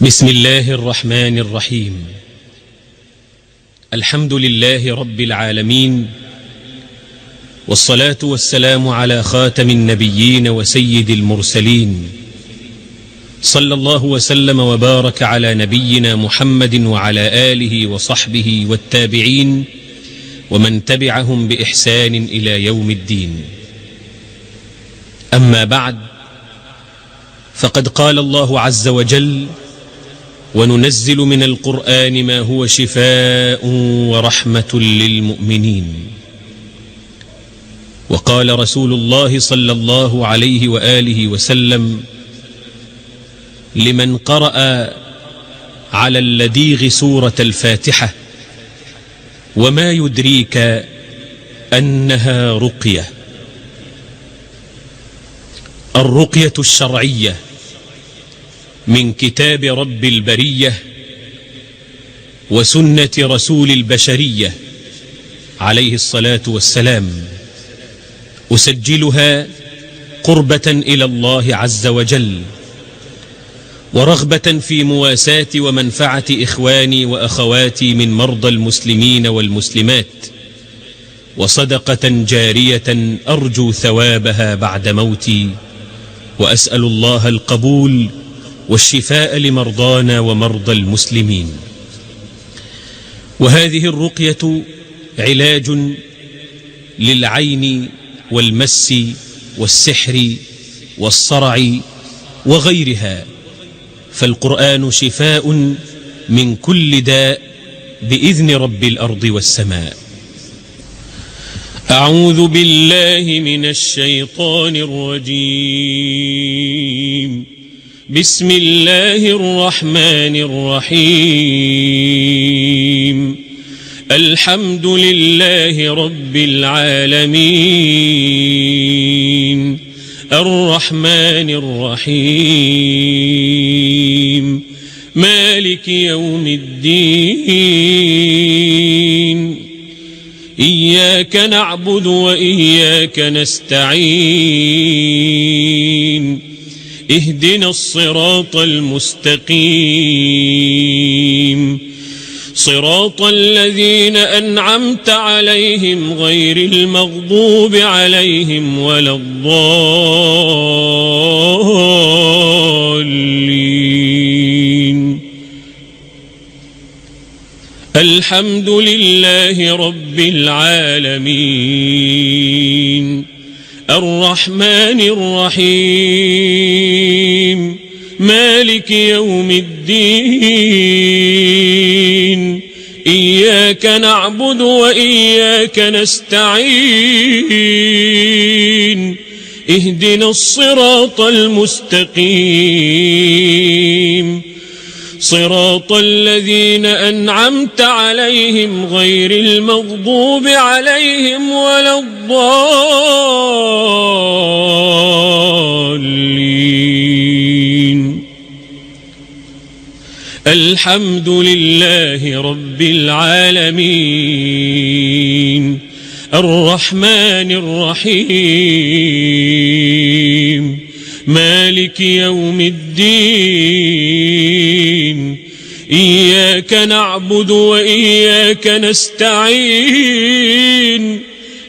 بسم الله الرحمن الرحيم. الحمد لله رب العالمين، والصلاة والسلام على خاتم النبيين وسيد المرسلين، صلى الله وسلم وبارك على نبينا محمد وعلى آله وصحبه والتابعين ومن تبعهم بإحسان إلى يوم الدين. أما بعد، فقد قال الله عز وجل: وننزل من القرآن ما هو شفاء ورحمة للمؤمنين. وقال رسول الله صلى الله عليه وآله وسلم: لمن قرأ على اللديغ سورة الفاتحة: وما يدريك أنها رقية. الرقية الشرعية من كتاب رب البرية وسنة رسول البشرية عليه الصلاة والسلام، أسجلها قربة إلى الله عز وجل، ورغبة في مواساة ومنفعة إخواني وأخواتي من مرضى المسلمين والمسلمات، وصدقة جارية أرجو ثوابها بعد موتي، وأسأل الله القبول والشفاء لمرضانا ومرضى المسلمين. وهذه الرقية علاج للعين والمس والسحر والصرع وغيرها، فالقرآن شفاء من كل داء بإذن رب الأرض والسماء. أعوذ بالله من الشيطان الرجيم. بسم الله الرحمن الرحيم. الحمد لله رب العالمين، الرحمن الرحيم، مالك يوم الدين، إياك نعبد وإياك نستعين، اهدنا الصراط المستقيم، صراط الذين أنعمت عليهم غير المغضوب عليهم ولا الضالين. الحمد لله رب العالمين، الرحمن الرحيم، مالك يوم الدين، إياك نعبد وإياك نستعين، اهدنا الصراط المستقيم، صراط الذين أنعمت عليهم غير المغضوب عليهم ولا الضالين. الحمد لله رب العالمين، الرحمن الرحيم، مالك يوم الدين، إياك نعبد وإياك نستعين،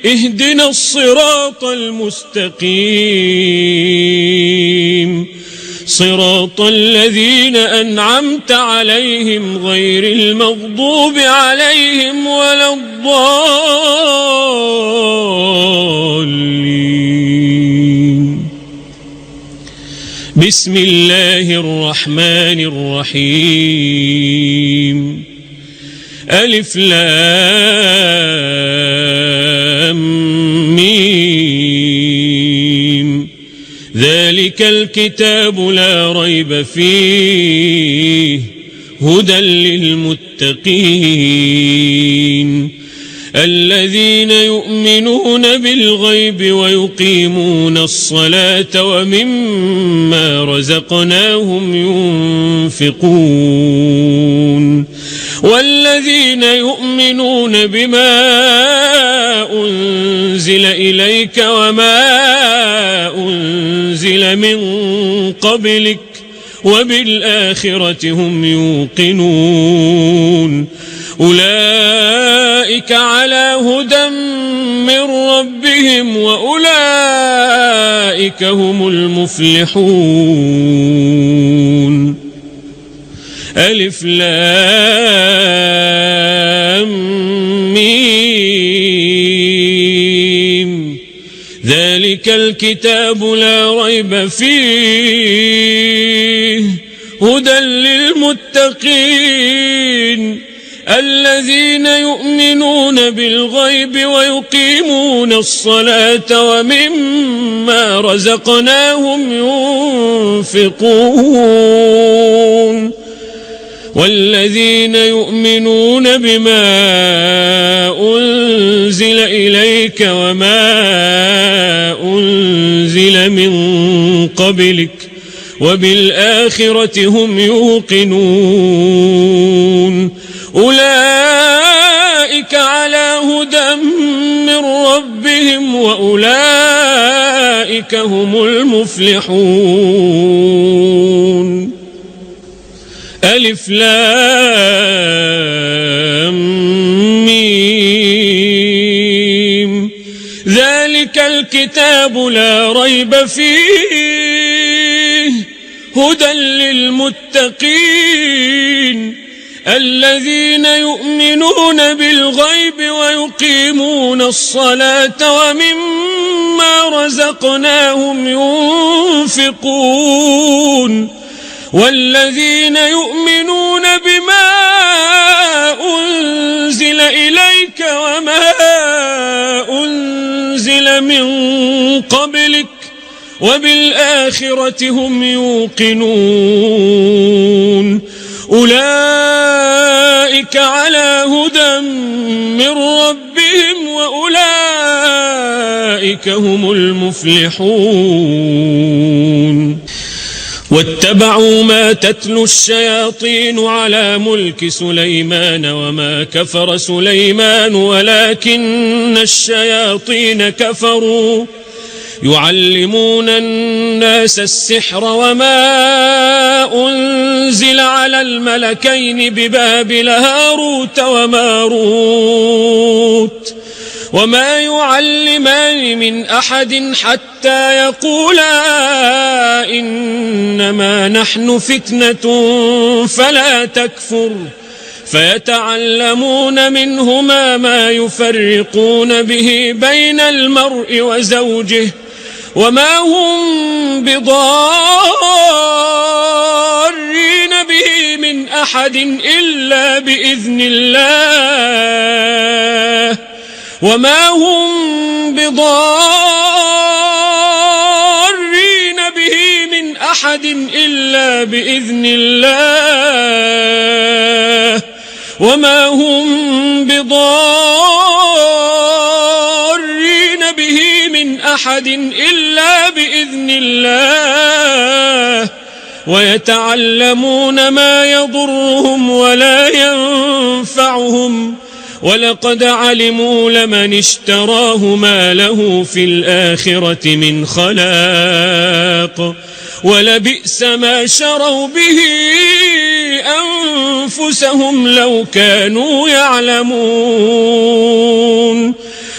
اهدنا الصراط المستقيم، صراط الذين أنعمت عليهم غير المغضوب عليهم ولا الضالين. بسم الله الرحمن الرحيم. ألف لام ميم، ذلك الكتاب لا ريب فيه، هدى للمتقين الذين يؤمنون بالغيب ويقيمون الصلاة ومما رزقناهم ينفقون، والذين يؤمنون بما أنزل إليك وما أنزل من قبلك وبالآخرة هم يوقنون أولئك على هدى من ربهم وأولئك هم المفلحون ألف لام ميم ذلك الكتاب لا ريب فيه هدى للمتقين الذين يؤمنون بالغيب ويقيمون الصلاة ومما رزقناهم ينفقون والذين يؤمنون بما أنزل إليك وما أنزل من قبلك وبالآخرة هم يوقنون أولئك على هدى من ربهم وأولئك هم المفلحون ألف لام ميم ذلك الكتاب لا ريب فيه هدى للمتقين الذين يؤمنون بالغيب ويقيمون الصلاة ومما رزقناهم ينفقون والذين يؤمنون بما أنزل إليك وما أنزل من قبلك وبالآخرة هم يوقنون أولئك على هدى من ربهم وأولئك هم المفلحون واتبعوا ما تتلو الشياطين على ملك سليمان وما كفر سليمان ولكن الشياطين كفروا يعلمون الناس السحر وما أنزل على الملكين ببابل هاروت وماروت وما يعلمان من أحد حتى يقولا إنما نحن فتنة فلا تكفر فيتعلمون منهما ما يفرقون به بين المرء وزوجه وما هم بضارين به من أحد إلا بإذن الله وما هم بضارين به من أحد إلا بإذن الله وما هم بضارين به من أحد إلا بإذن الله ويتعلمون ما يضرهم ولا ينفعهم ولقد علموا لمن اشتراه ما له في الآخرة من خلاق ولبئس ما شروا به أنفسهم لو كانوا يعلمون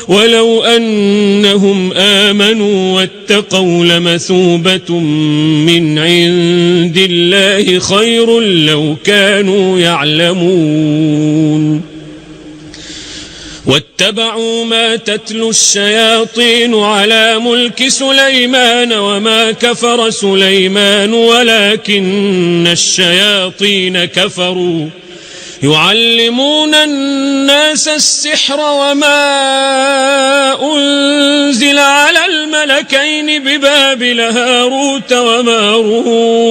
ولو أنهم آمنوا واتقوا لمثوبة من عند الله خير لو كانوا يعلمون واتبعوا ما تتلو الشياطين على ملك سليمان وما كفر سليمان ولكن الشياطين كفروا يعلمون الناس السحر وما أنزل على الملكين ببابل هاروت وماروت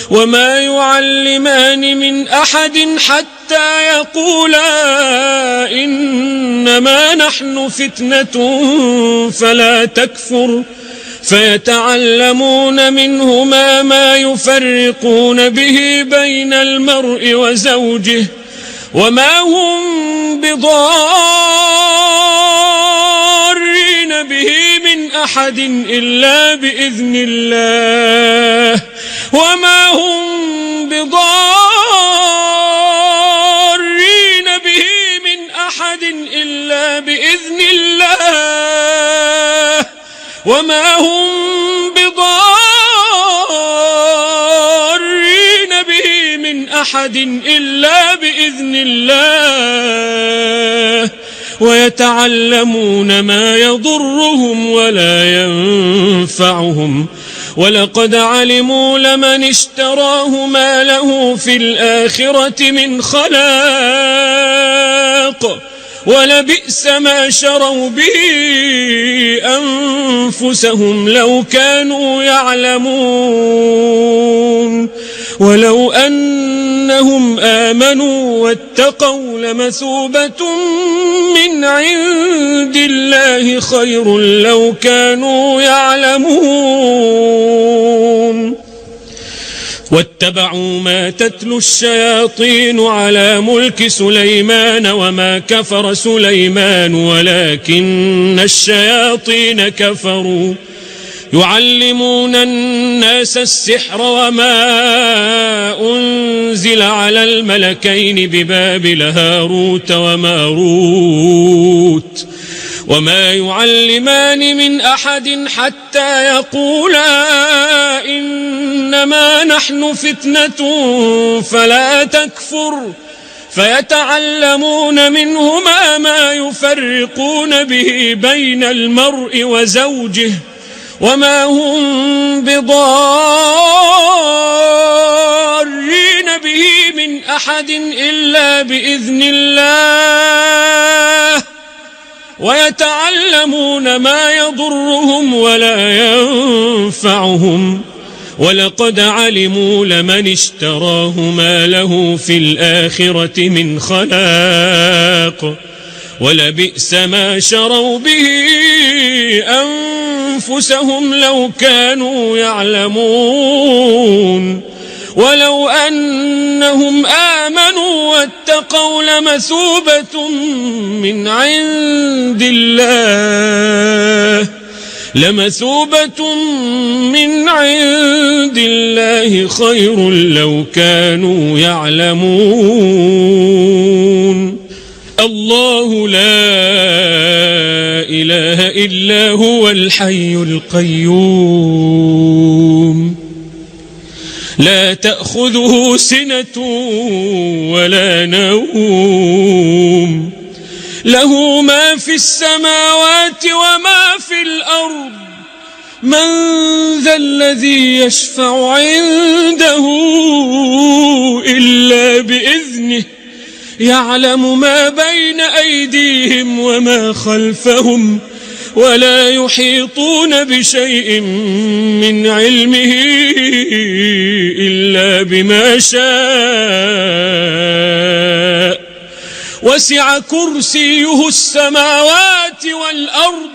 وما يعلمان من أحد حتى يقولا إنما نحن فتنة فلا تكفر فيتعلمون منهما ما يفرقون به بين المرء وزوجه وما هم بضارين به من أحد إلا بإذن الله وما هم بضارين به من أحد إلا بإذن الله وما هم بضارين به من أحد إلا بإذن الله ويتعلمون ما يضرهم ولا ينفعهم ولقد علموا لمن اشتراه ما له في الآخرة من خلاق ولبئس ما شروا به أنفسهم لو كانوا يعلمون ولو أنهم آمنوا واتقوا لمثوبة من عند الله خير لو كانوا يعلمون واتبعوا ما تتلو الشياطين على ملك سليمان وما كفر سليمان ولكن الشياطين كفروا يعلمون الناس السحر وما أنزل على الملكين ببابل هاروت وماروت وما يعلمان من أحد حتى يقولا إنما نحن فتنة فلا تكفر فيتعلمون منهما ما يفرقون به بين المرء وزوجه وما هم بضارين به من أحد إلا بإذن الله ويتعلمون ما يضرهم ولا ينفعهم ولقد علموا لمن اشتراه ما له في الآخرة من خلاق ولبئس ما شروا به أنفسهم لو كانوا يعلمون ولو أنهم آمنوا واتقوا لمثوبة من عند الله خير لو كانوا يعلمون الله لا إله إلا هو الحي القيوم لا تأخذه سنة ولا نوم له ما في السماوات وما في الأرض من ذا الذي يشفع عنده إلا بإذنه يعلم ما بين أيديهم وما خلفهم ولا يحيطون بشيء من علمه إلا بما شاء وسع كرسيه السماوات والأرض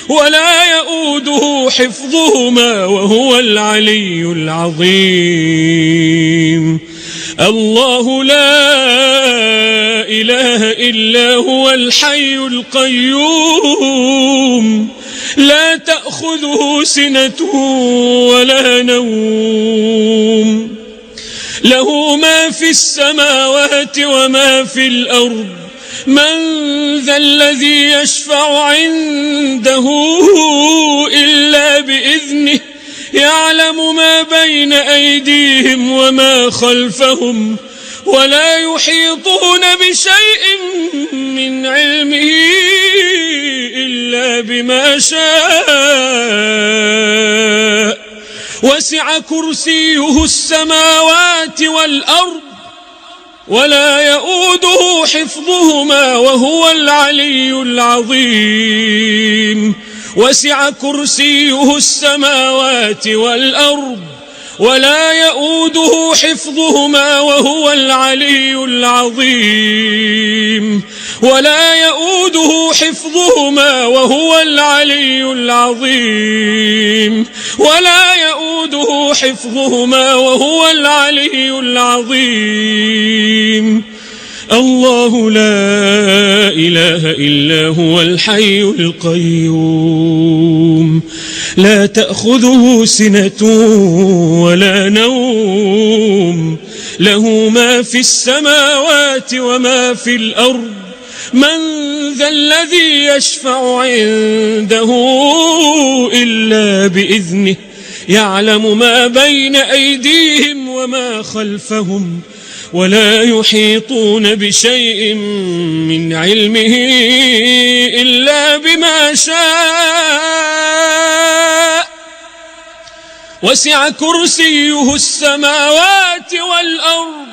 ولا يؤوده حفظهما وهو العلي العظيم الله لا إله إلا هو الحي القيوم لا تأخذه سنة ولا نوم له ما في السماوات وما في الأرض من ذا الذي يشفع عنده إلا بإذنه يعلم ما بين أيديهم وما خلفهم ولا يحيطون بشيء من علمه إلا بما شاء وسع كرسيه السماوات والأرض ولا يؤوده حفظهما وهو العلي العظيم وسع كرسيه السماوات والأرض ولا يؤوده حفظهما وهو العلي العظيم. ولا يؤوده حفظهما وهو العلي العظيم. ولا يؤوده حفظهما وهو العلي العظيم. الله لا إله إلا هو الحي القيوم لا تأخذه سنة ولا نوم له ما في السماوات وما في الأرض من ذا الذي يشفع عنده إلا بإذنه يعلم ما بين أيديهم وما خلفهم ولا يحيطون بشيء من علمه إلا بما شاء وسع كرسيه السماوات والأرض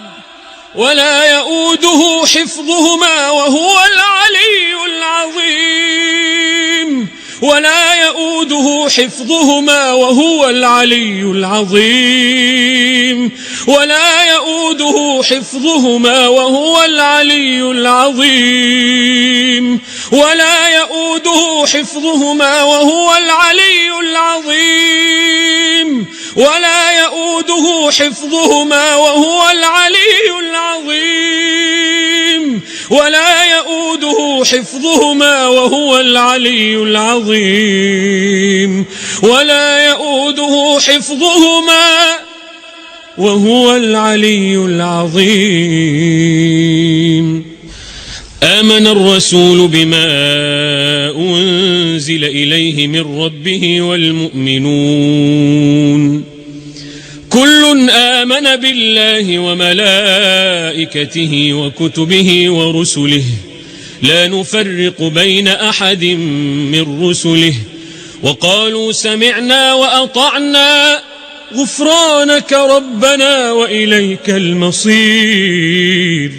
ولا يؤوده حفظهما وهو العلي العظيم. ولا يؤوده حفظهما وهو العلي العظيم. ولا يؤوده حفظهما وهو العلي العظيم. ولا يؤوده حفظهما وهو العلي العظيم. ولا يؤوده حفظهما وهو العلي العظيم. ولا يؤوده حفظهما وهو العلي العظيم. ولا يؤوده حفظهما وهو العلي العظيم. آمن الرسول بما أنزل إليه من ربه والمؤمنون كل آمن بالله وملائكته وكتبه ورسله لا نفرق بين أحد من رسله وقالوا سمعنا وأطعنا غفرانك ربنا وإليك المصير.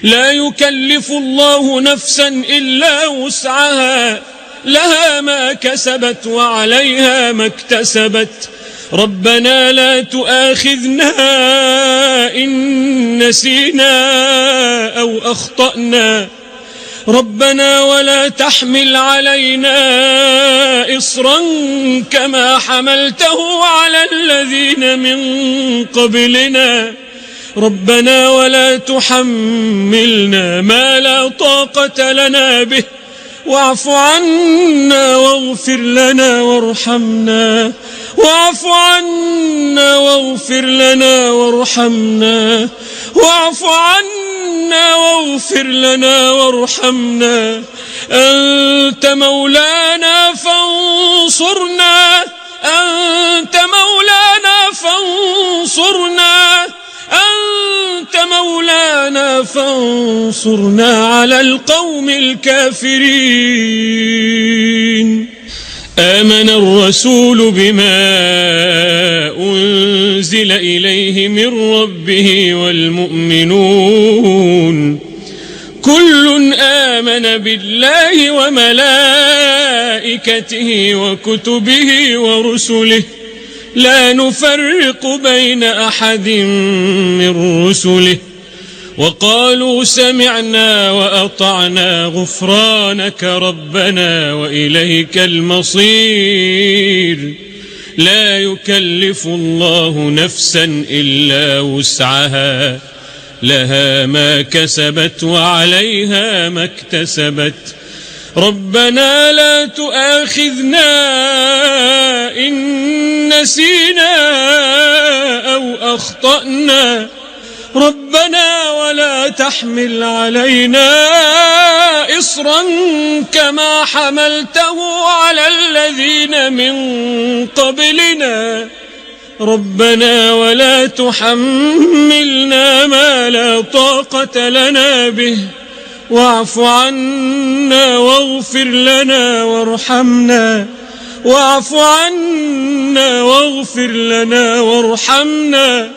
لا يكلف الله نفسا إلا وسعها لها ما كسبت وعليها ما اكتسبت. ربنا لا تؤاخذنا إن نسينا أو أخطأنا. ربنا ولا تحمل علينا إصرا كما حملته على الذين من قبلنا. ربنا ولا تحملنا ما لا طاقة لنا به واعف عنا واغفر لنا وارحمنا. واعف عنا واغفر لنا وارحمنا. واعف عنا واغفر لنا وارحمنا. أنت مولانا فانصرنا. أنت مولانا فانصرنا. أنت مولانا فانصرنا على القوم الكافرين. آمن الرسول بما أنزل إليه من ربه والمؤمنون كل آمن بالله وملائكته وكتبه ورسله لا نفرق بين أحد من رسله وقالوا سمعنا وأطعنا غفرانك ربنا وإليك المصير. لا يكلف الله نفسا إلا وسعها لها ما كسبت وعليها ما اكتسبت. ربنا لا تؤاخذنا إن نسينا أو أخطأنا. ربنا ولا تحمل علينا إصرا كما حملته على الذين من قبلنا. ربنا ولا تحملنا ما لا طاقة لنا به واعف عنا واغفر لنا وارحمنا. واعف عنا واغفر لنا وارحمنا.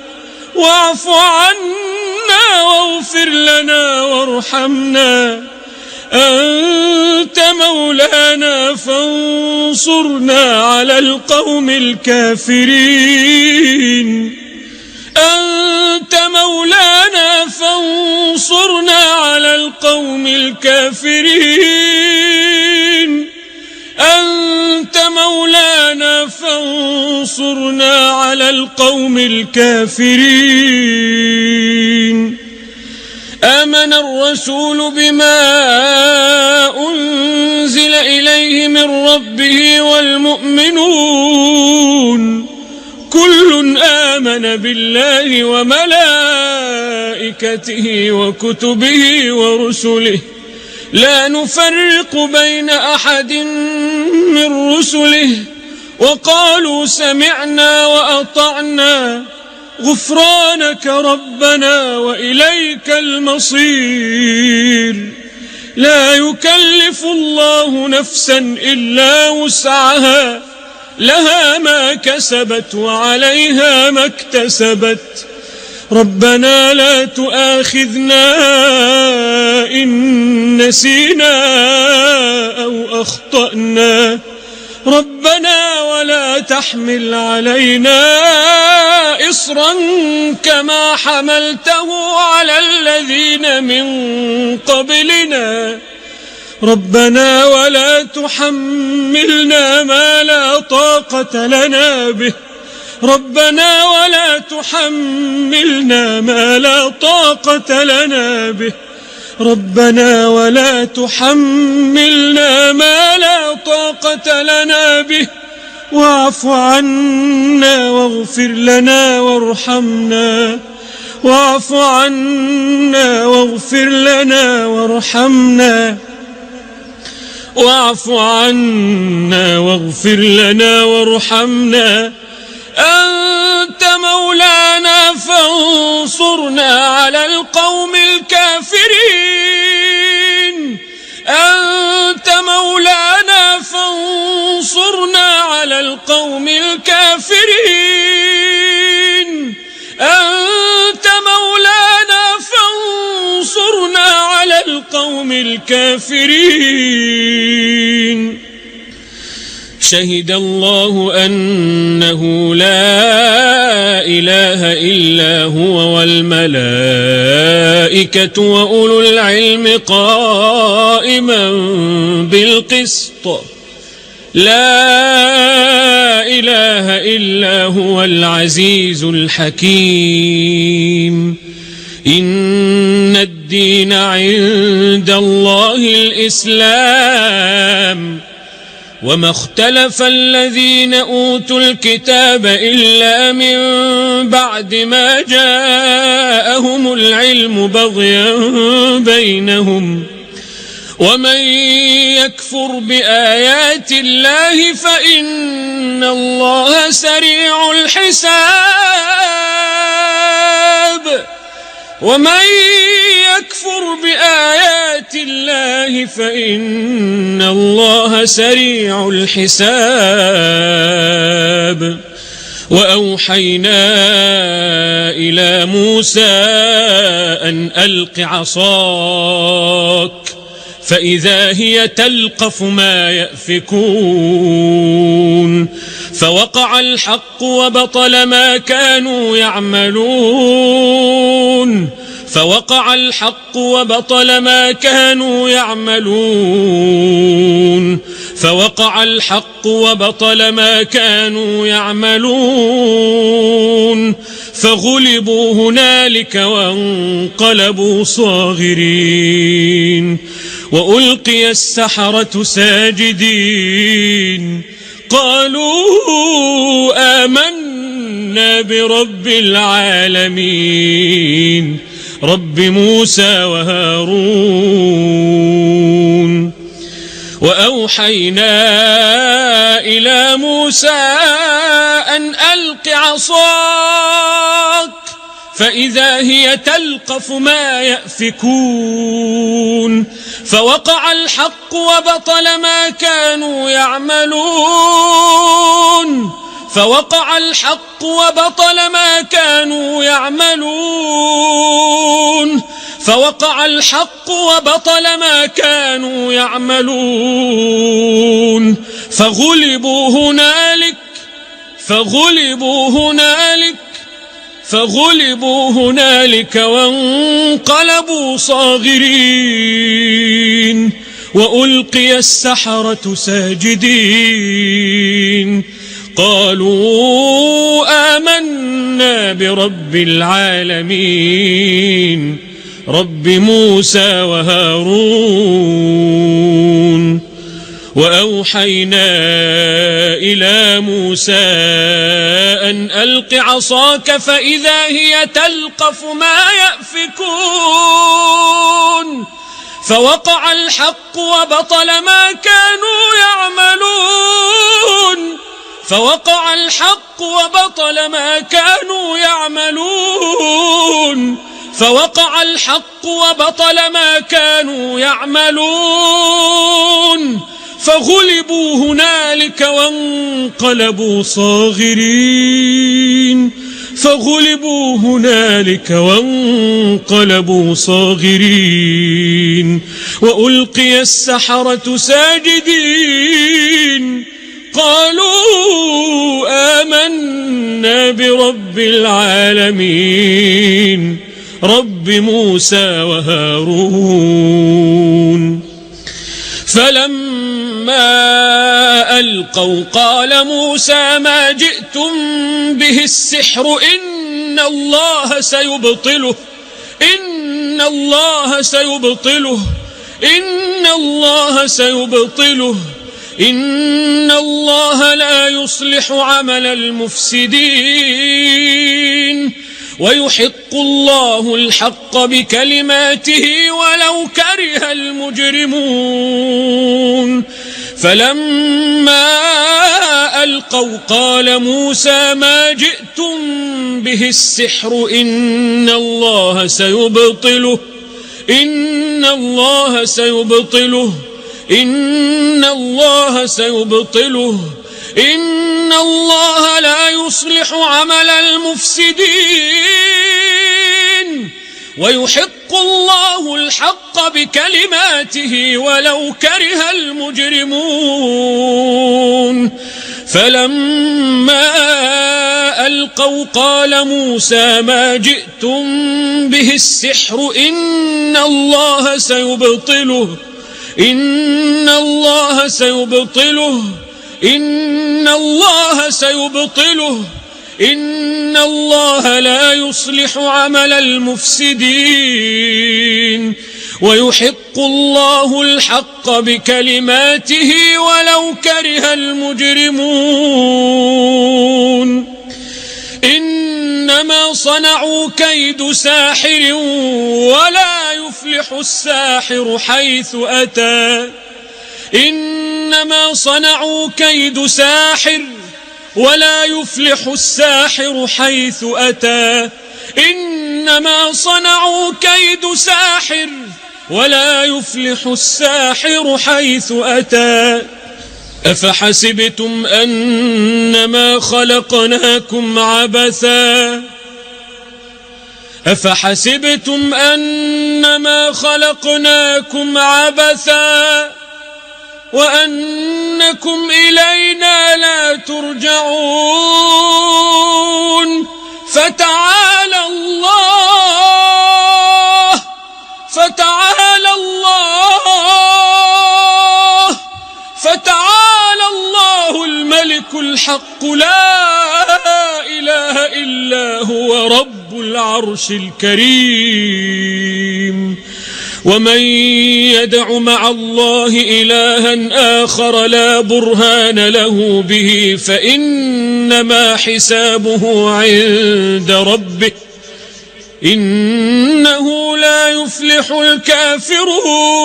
واعف عنا واغفر لنا وارحمنا. أنت أنت مولانا فانصرنا على القوم الكافرين أنت مولانا فانصرنا على القوم الكافرين أنت مولانا فانصرنا على القوم الكافرين آمن الرسول بما أنزل إليه من ربه والمؤمنون كل آمن بالله وملائكته وكتبه ورسله لا نفرق بين أحد من رسله وقالوا سمعنا وأطعنا غفرانك ربنا وإليك المصير لا يكلف الله نفسا إلا وسعها لها ما كسبت وعليها ما اكتسبت ربنا لا تؤاخذنا إن نسينا أو أخطأنا ربنا ولا تحمل علينا إصرا كما حملته على الذين من قبلنا ربنا ولا تحملنا ما لا طاقة لنا به ربنا ولا تحملنا ما لا طاقة لنا به ربنا ولا تحملنا ما لا طاقة لنا به واعف عنا واغفر لنا وارحمنا واعف عنا واغفر لنا وارحمنا واعف عنا واغفر لنا وارحمنا أنت مولانا فانصرنا على القوم الكافرين أنت مولانا فانصرنا على القوم الكافرين أنت مولانا فانصرنا على القوم الكافرين شهد الله أنه لا إله إلا هو والملائكة وأولو العلم قائما بالقسط لا إله إلا هو العزيز الحكيم إن الدين عند الله الإسلام وما اختلف الذين أوتوا الكتاب إلا من بعد ما جاءهم العلم بغيا بينهم ومن يكفر بآيات الله فإن الله سريع الحساب ومن يكفر بآيات الله فإن الله سريع الحساب وأوحينا إلى موسى أن ألق عصاك فإذا هي تلقف ما يأفكون فوقع الحق وبطل ما كانوا يعملون فوقع الحق وبطل ما كانوا يعملون فوقع الحق وبطل ما كانوا يعملون فغلبوا هنالك وانقلبوا صاغرين وألقي السحرة ساجدين قالوا آمنا برب العالمين رب موسى وهارون وأوحينا إلى موسى أن ألق عصاك فإذا هي تلقف ما يأفكون فوقع الحق وبطل ما كانوا يعملون فوقع الحق وبطل ما كانوا يعملون فوقع الحق وبطل ما كانوا يعملون فغلبوا هنالك وانقلبوا صاغرين وألقي السحرة ساجدين قالوا آمنا برب العالمين رب موسى وهارون وأوحينا إلى موسى أن ألق عصاك فإذا هي تلقف ما يأفكون فوقع الحق وبطل ما كانوا يعملون فوقع الحق وبطل ما كانوا يعملون فوقع الحق وبطل ما كانوا يعملون فغلبوا هنالك وانقلبوا صاغرين فغلبوا هنالك وانقلبوا صاغرين وألقي السحرة ساجدين قالوا آمنا برب العالمين رب موسى وهارون فلما ألقوا قال موسى ما جئتم به السحر إن الله سيبطله إن الله لا يصلح عمل المفسدين ويحق الله الحق بكلماته ولو كره المجرمون فلما ألقوا قال موسى ما جئتم به السحر إن الله سيبطله إن الله لا يصلح عمل المفسدين ويحق الله الحق بكلماته ولو كره المجرمون فلما ألقوا قال موسى ما جئتم به السحر إن الله سيبطله إن الله لا يصلح عمل المفسدين ويحق الله الحق بكلماته ولو كره المجرمون إنما صنعوا كيد ساحر ولا يفلح الساحر حيث أتى إنما صنعوا كيد ساحر ولا يفلح الساحر حيث أتى إنما صنعوا كيد ساحر ولا يفلح الساحر حيث أتى أفحسبتم أنما خلقناكم عبثا وأنكم إلينا لا ترجعون فتعالى الله الملك الحق لا إله إلا هو رب العرش الكريم ومن يدع مع الله إلها آخر لا برهان له به فإنما حسابه عند ربه إنه لا يفلح الكافرون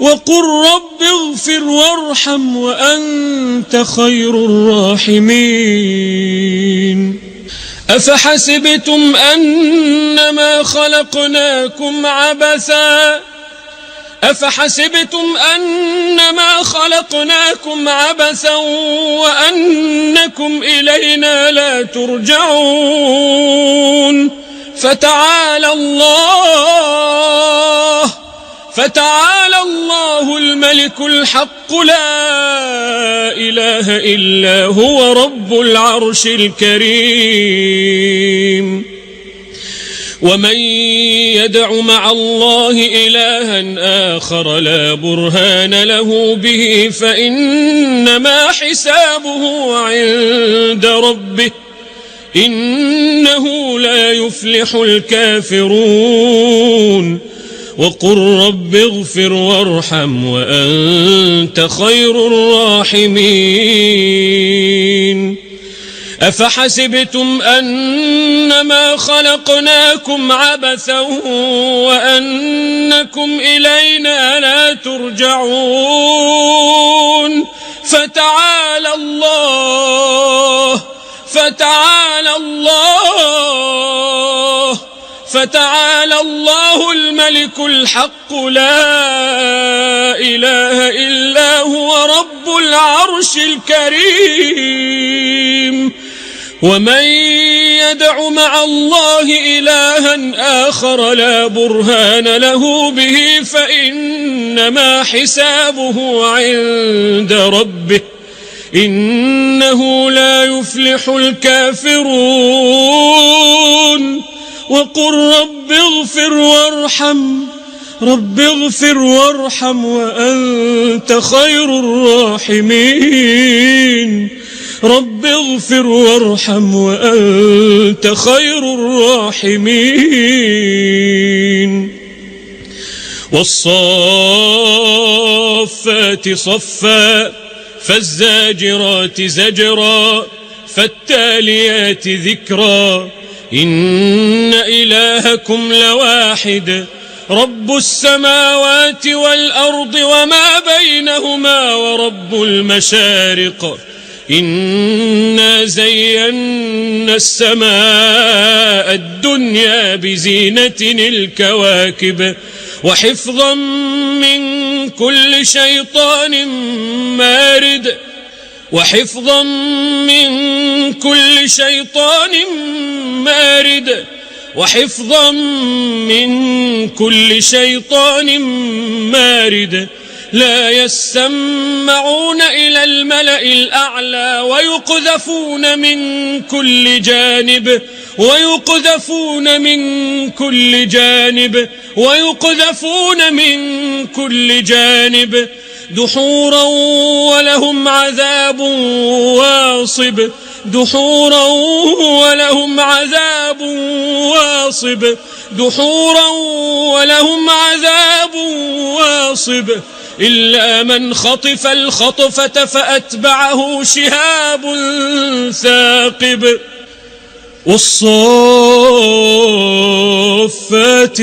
وقل رب اغفر وارحم وأنت خير الراحمين أفحسبتم أنما خلقناكم عبثا وأنكم إلينا لا ترجعون فتعالى الله الملك الحق لا إله إلا هو رب العرش الكريم. ومن يدع مع الله إلها آخر لا برهان له به فإنما حسابه عند ربه إنه لا يفلح الكافرون. وقل رب اغفر وارحم وأنت خير الراحمين. أفحسبتم أنما خلقناكم عبثا وأنكم إلينا لا ترجعون. فتعالى الله الملك الحق لا إله إلا هو رب العرش الكريم. ومن يدع مع الله إلها آخر لا برهان له به فإنما حسابه عند ربه إنه لا يفلح الكافرون. وقل رب اغفر وارحم وأنت خير الراحمين. رب اغفر وارحم وأنت خير الراحمين. والصافات صفا فالزاجرات زجرا فالتاليات ذكرا إن إلهكم لواحد رب السماوات والأرض وما بينهما ورب المشارق إنا زينا السماء الدنيا بزينة الكواكب وحفظا من كل شيطان مارد وحفظا من كل شيطان مارد لا يسمعون إلى الملأ الأعلى ويقذفون من كل جانب دحورا ولهم عذاب واصب إلا من خطف الخطفة فأتبعه شهاب ثاقب. والصافات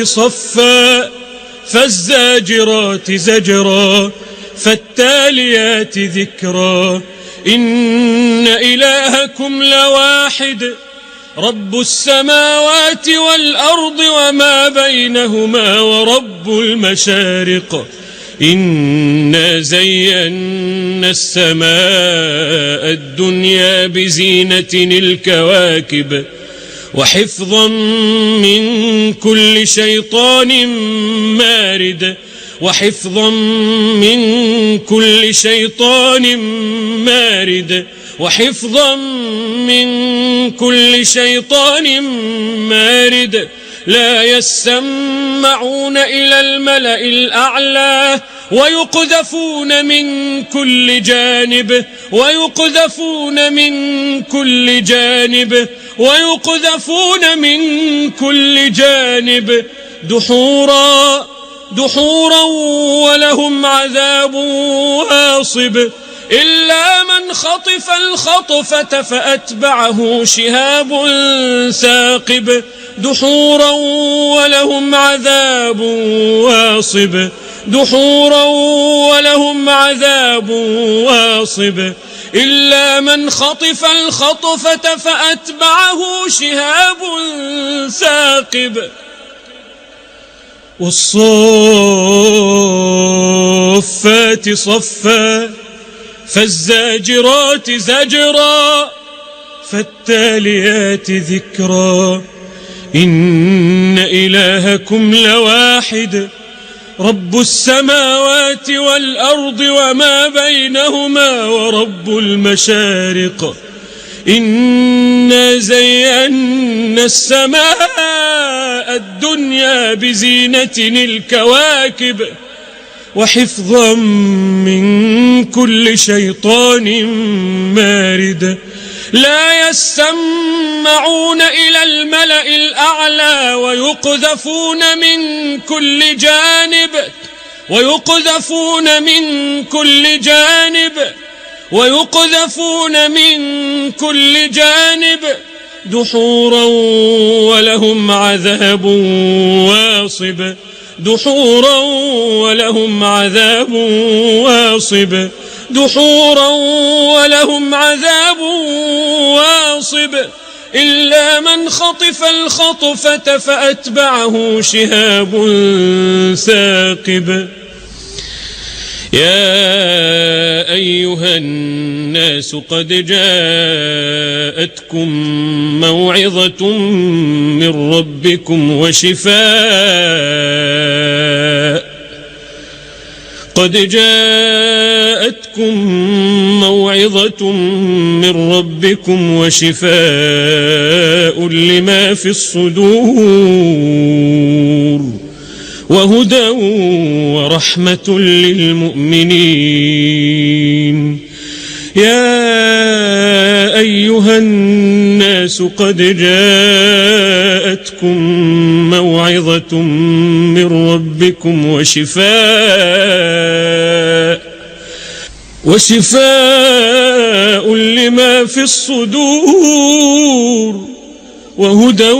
صفا فالزاجرات زجرا فالتاليات ذكرا إن إلهكم لواحد رب السماوات والأرض وما بينهما ورب المشارق إنا زينا السماء الدنيا بزينة الكواكب وحفظا من كل شيطان مارد وحفظا من كل شيطان مارد لا يسمعون إلى الملأ الأعلى ويقذفون من كل جانب دحورا ولهم عذاب واصب إلا من خطف الخطفة فأتبعه شهاب ثاقب دحورا ولهم عذاب واصب إلا من خطف الخطفة فأتبعه شهاب ثاقب. والصافات صفا فالزاجرات زجرا فالتاليات ذكرا إن إلهكم لواحد رب السماوات والأرض وما بينهما ورب المشارق إنا زينا السماء الدنيا بزينة الكواكب وحفظا من كل شيطان مارد لا يسمعون إلى الملأ الأعلى ويقذفون من كل جانب دحورا ولهم عذاب واصب إلا من خطف الخطفة فأتبعه شهاب ثاقب يا أيها الناس قد جاءتكم موعظة من ربكم وشفاء لما في الصدور وهدى ورحمة للمؤمنين يا أيها الناس قد جاءتكم موعظة من ربكم وشفاء لما في الصدور وهدى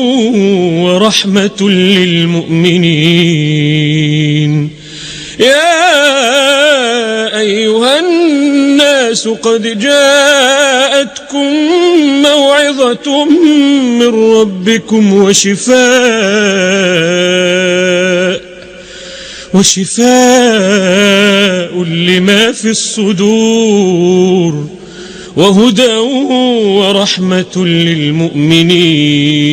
ورحمة للمؤمنين يا أيها الناس قد جاءتكم موعظة من ربكم وشفاء لما في الصدور وهدى ورحمة للمؤمنين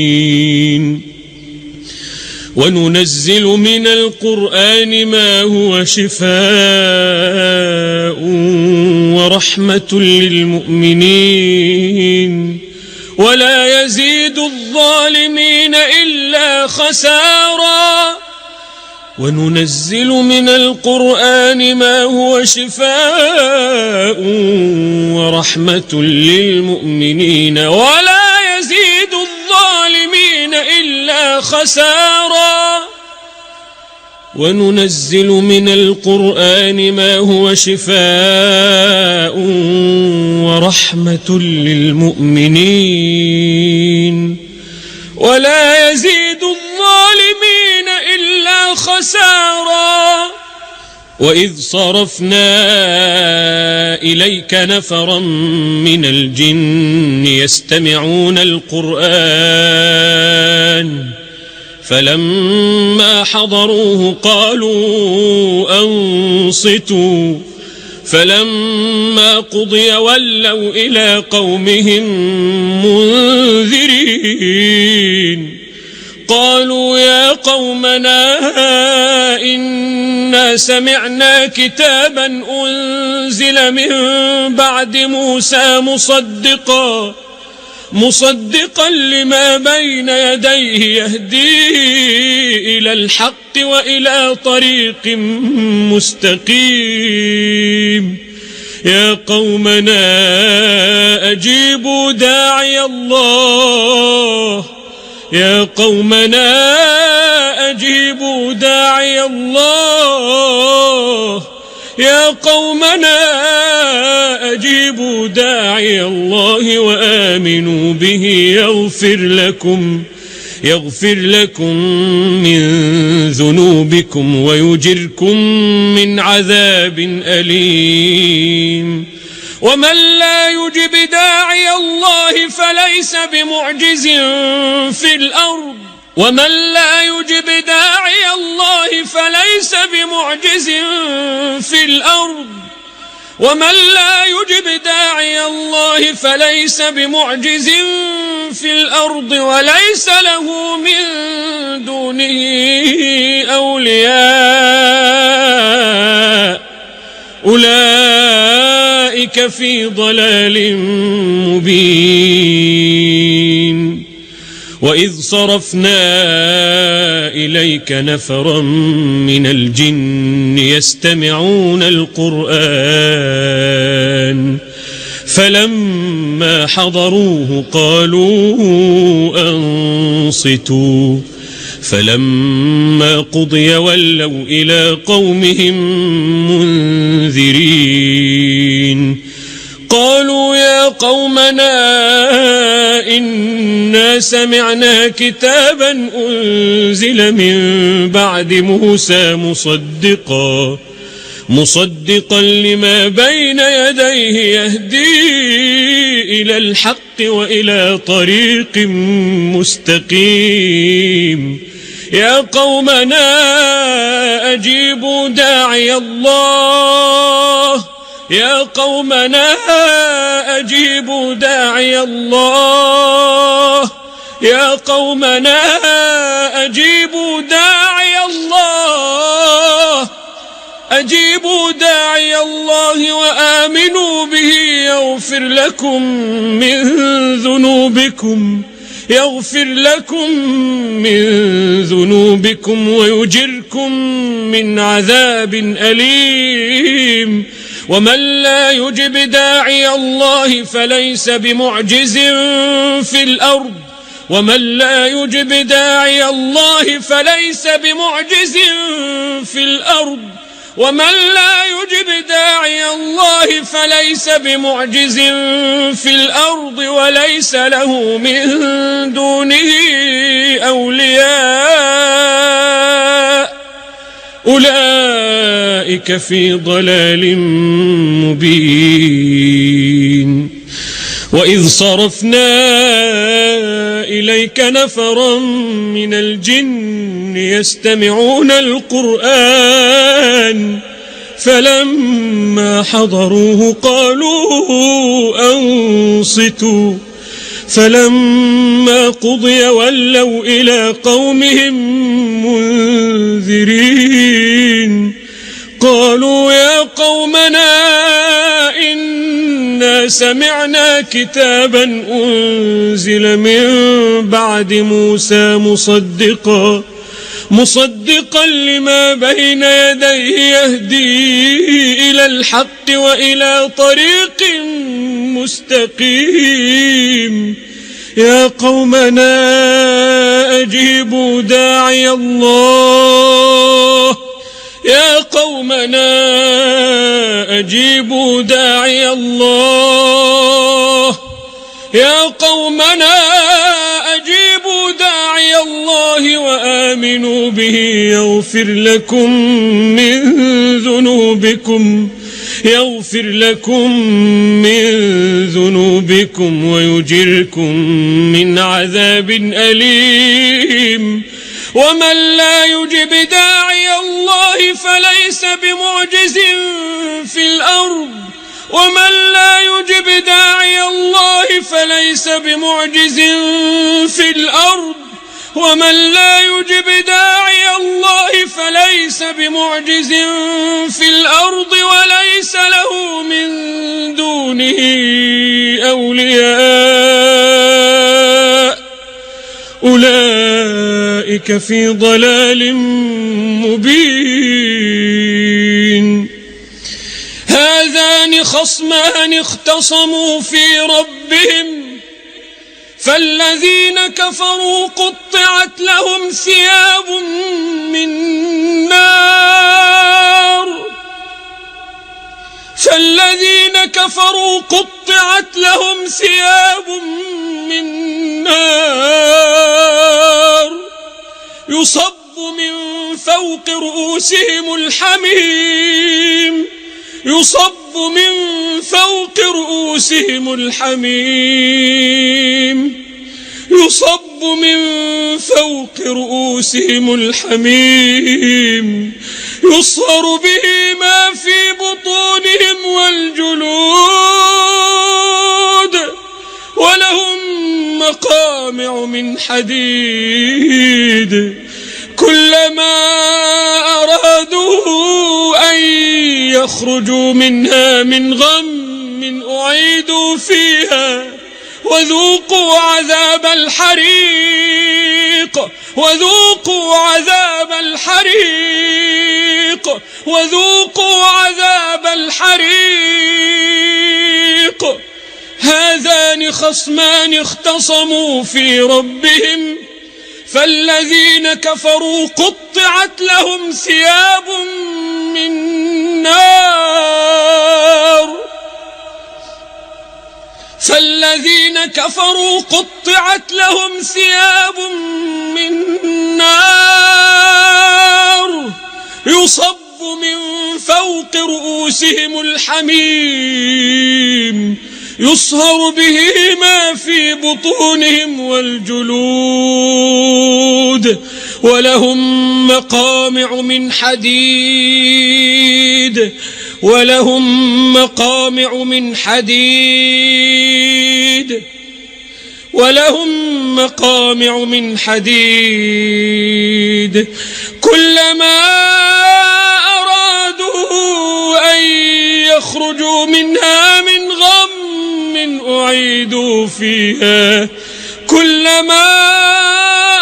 وننزل من القرآن ما هو شفاء ورحمة للمؤمنين ولا يزيد الظالمين إلا خسارا وننزل من القرآن ما هو شفاء ورحمة للمؤمنين ولا يزيد الظالمين إلا خسارا وننزل من القرآن ما هو شفاء ورحمة للمؤمنين ولا يزيد الظالمين إلا خسارا وإذ صرفنا إليك نفرا من الجن يستمعون القرآن فلما حضروه قالوا أنصتوا فلما قضي ولوا إلى قومهم منذرين قالوا يا قومنا إنا سمعنا كتابا أنزل من بعد موسى مصدقا لما بين يديه يهدي إلى الحق وإلى طريق مستقيم يا قومنا أجيبوا داعي الله أجيبوا داعي الله وآمنوا به يغفر لكم من ذنوبكم ويجركم من عذاب أليم ومن لا يجب داعي الله فليس بمعجز في الأرض ومن لا يجب داعي الله فليس بمعجز في الأرض وليس له من دونه أولياء أولئك في ضلال مبين. وإذ صرفنا إليك نفرا من الجن يستمعون القرآن فلما حضروه قالوا أنصتوا فلما قضي ولوا إلى قومهم منذرين. قالوا يا قومنا إنا سمعنا كتابا أنزل من بعد موسى مصدقا لما بين يديه يهدي إلى الحق وإلى طريق مستقيم. يا قومنا أجيبوا داعي الله يا قومنا أجيبوا داعي الله يا قومنا أجيبوا داعي الله وآمنوا به يغفر لكم من ذنوبكم ويجركم من عذاب أليم. ومن لا يجب داعي الله فليس بمعجز في الأرض وليس له من دونه أولياء أولئك في ضلال مبين. وإذ صرفنا إليك نفرا من الجن يستمعون القرآن فلما حضروه قالوا أنصتوا فلما قضي ولوا إلى قومهم منذرين. قالوا يا قومنا إنا سمعنا كتابا أنزل من بعد موسى مصدقا لما بين يديه يهدي إلى الحق وإلى طريق مستقيم. يا قومنا أجيبوا داعي الله وآمنوا به يغفر لكم من ذنوبكم ويجركم من عذاب أليم. ومن لا يجب داعي الله فليس بمعجز في الأرض وليس له من دونه أولياء أولئك في ضلال مبين. هذان خصمان اختصموا في ربهم فالذين كفروا قطعت لهم ثياب من نار يصب من فوق رؤوسهم الحميم من فوق رؤوسهم الحميم يصهر به ما في بطونهم والجلود ولهم مقامع من حديد كلما أرادوا أن يخرجوا منها من غم أعيدوا فيها وذوقوا عذاب الحريق وذوقوا عذاب الحريق وذوقوا عذاب الحريق. هذان خصمان اختصموا في ربهم فالذين كفروا قطعت لهم ثياب من نار فالذين كفروا قطعت لهم ثياب من نار يصب من فوق رؤوسهم الحميم يصهر به ما في بطونهم والجلود ولهم مقامع من حديد ولهم مقامع من حديد ولهم مقامع من حديد كلما أرادوا أن يخرجوا منها من غم أعيدوا فيها كلما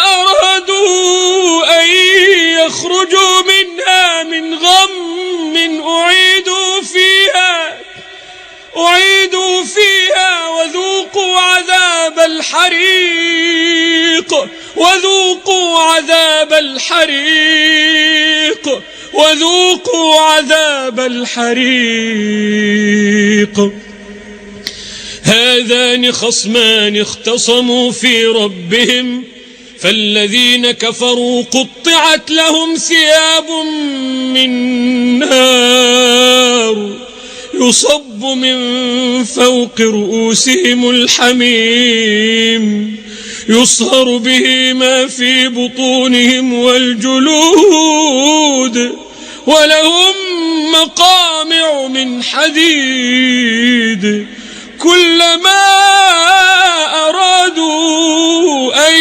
أرادوا أن يخرجوا منها من غم أعيدوا فيها وذوقوا عذاب الحريق وذوقوا عذاب الحريق وذوقوا عذاب الحريق. هذان خصمان اختصموا في ربهم فالذين كفروا قطعت لهم ثياب من نار يصب من فوق رؤوسهم الحميم يصهر به ما في بطونهم والجلود ولهم مقامع من حديد كلما أرادوا أن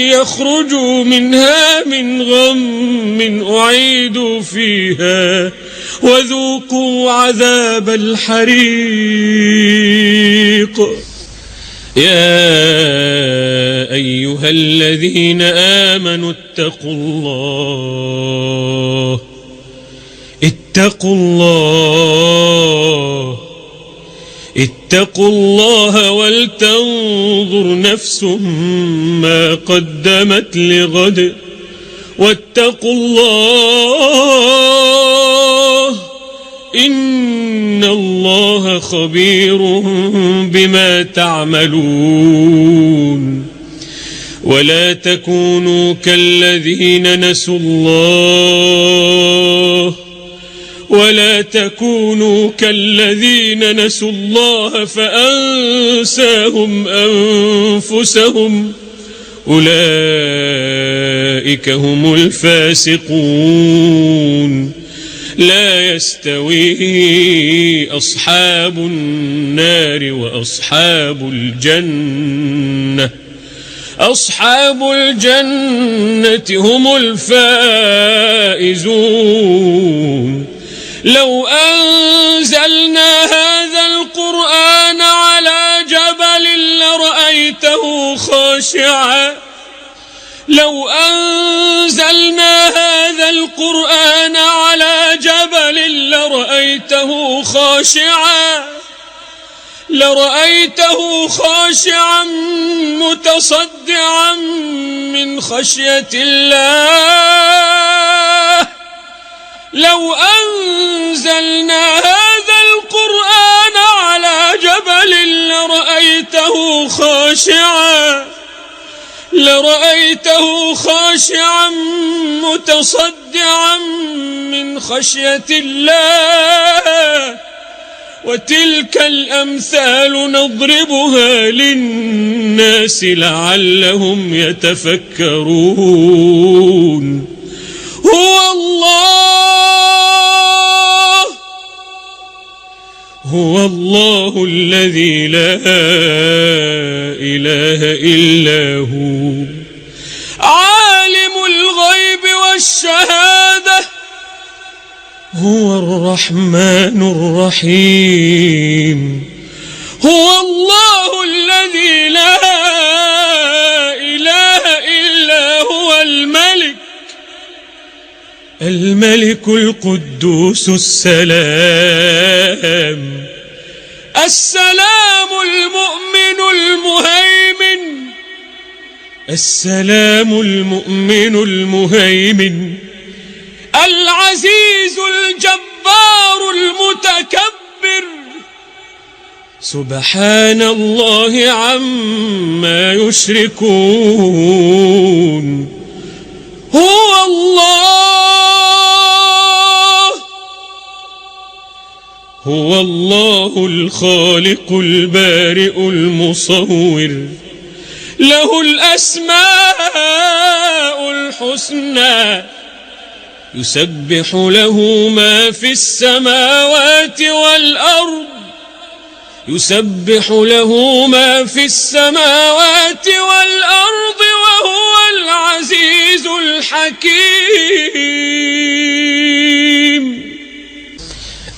يخرجوا منها من غم أعيدوا فيها وذوقوا عذاب الحريق. يا أيها الذين آمنوا اتقوا الله ولتنظر نفس ما قدمت لغد واتقوا الله إن الله خبير بما تعملون. ولا تكونوا كالذين نسوا الله فأنساهم أنفسهم أولئك هم الفاسقون. لا يستوي أصحاب النار وأصحاب الجنة هم الفائزون. لو أنزلنا هذا القرآن على جبل لرأيته خاشعا متصدعا من خشية الله. لو أنزلنا هذا القرآن على جبل لرأيته خاشعا متصدعا من خشية الله وتلك الأمثال نضربها للناس لعلهم يتفكرون. هو الله الذي لا إله إلا هو عالم الغيب والشهادة هو الرحمن الرحيم. هو الله الذي لا إله إلا هو الملك القدوس السلام المؤمن المهيمن العزيز الجبار المتكبر سبحان الله عما يشركون. هو الله الخالق البارئ المصور له الأسماء الحسنى يسبح له ما في السماوات والأرض وهو العزيز الحكيم.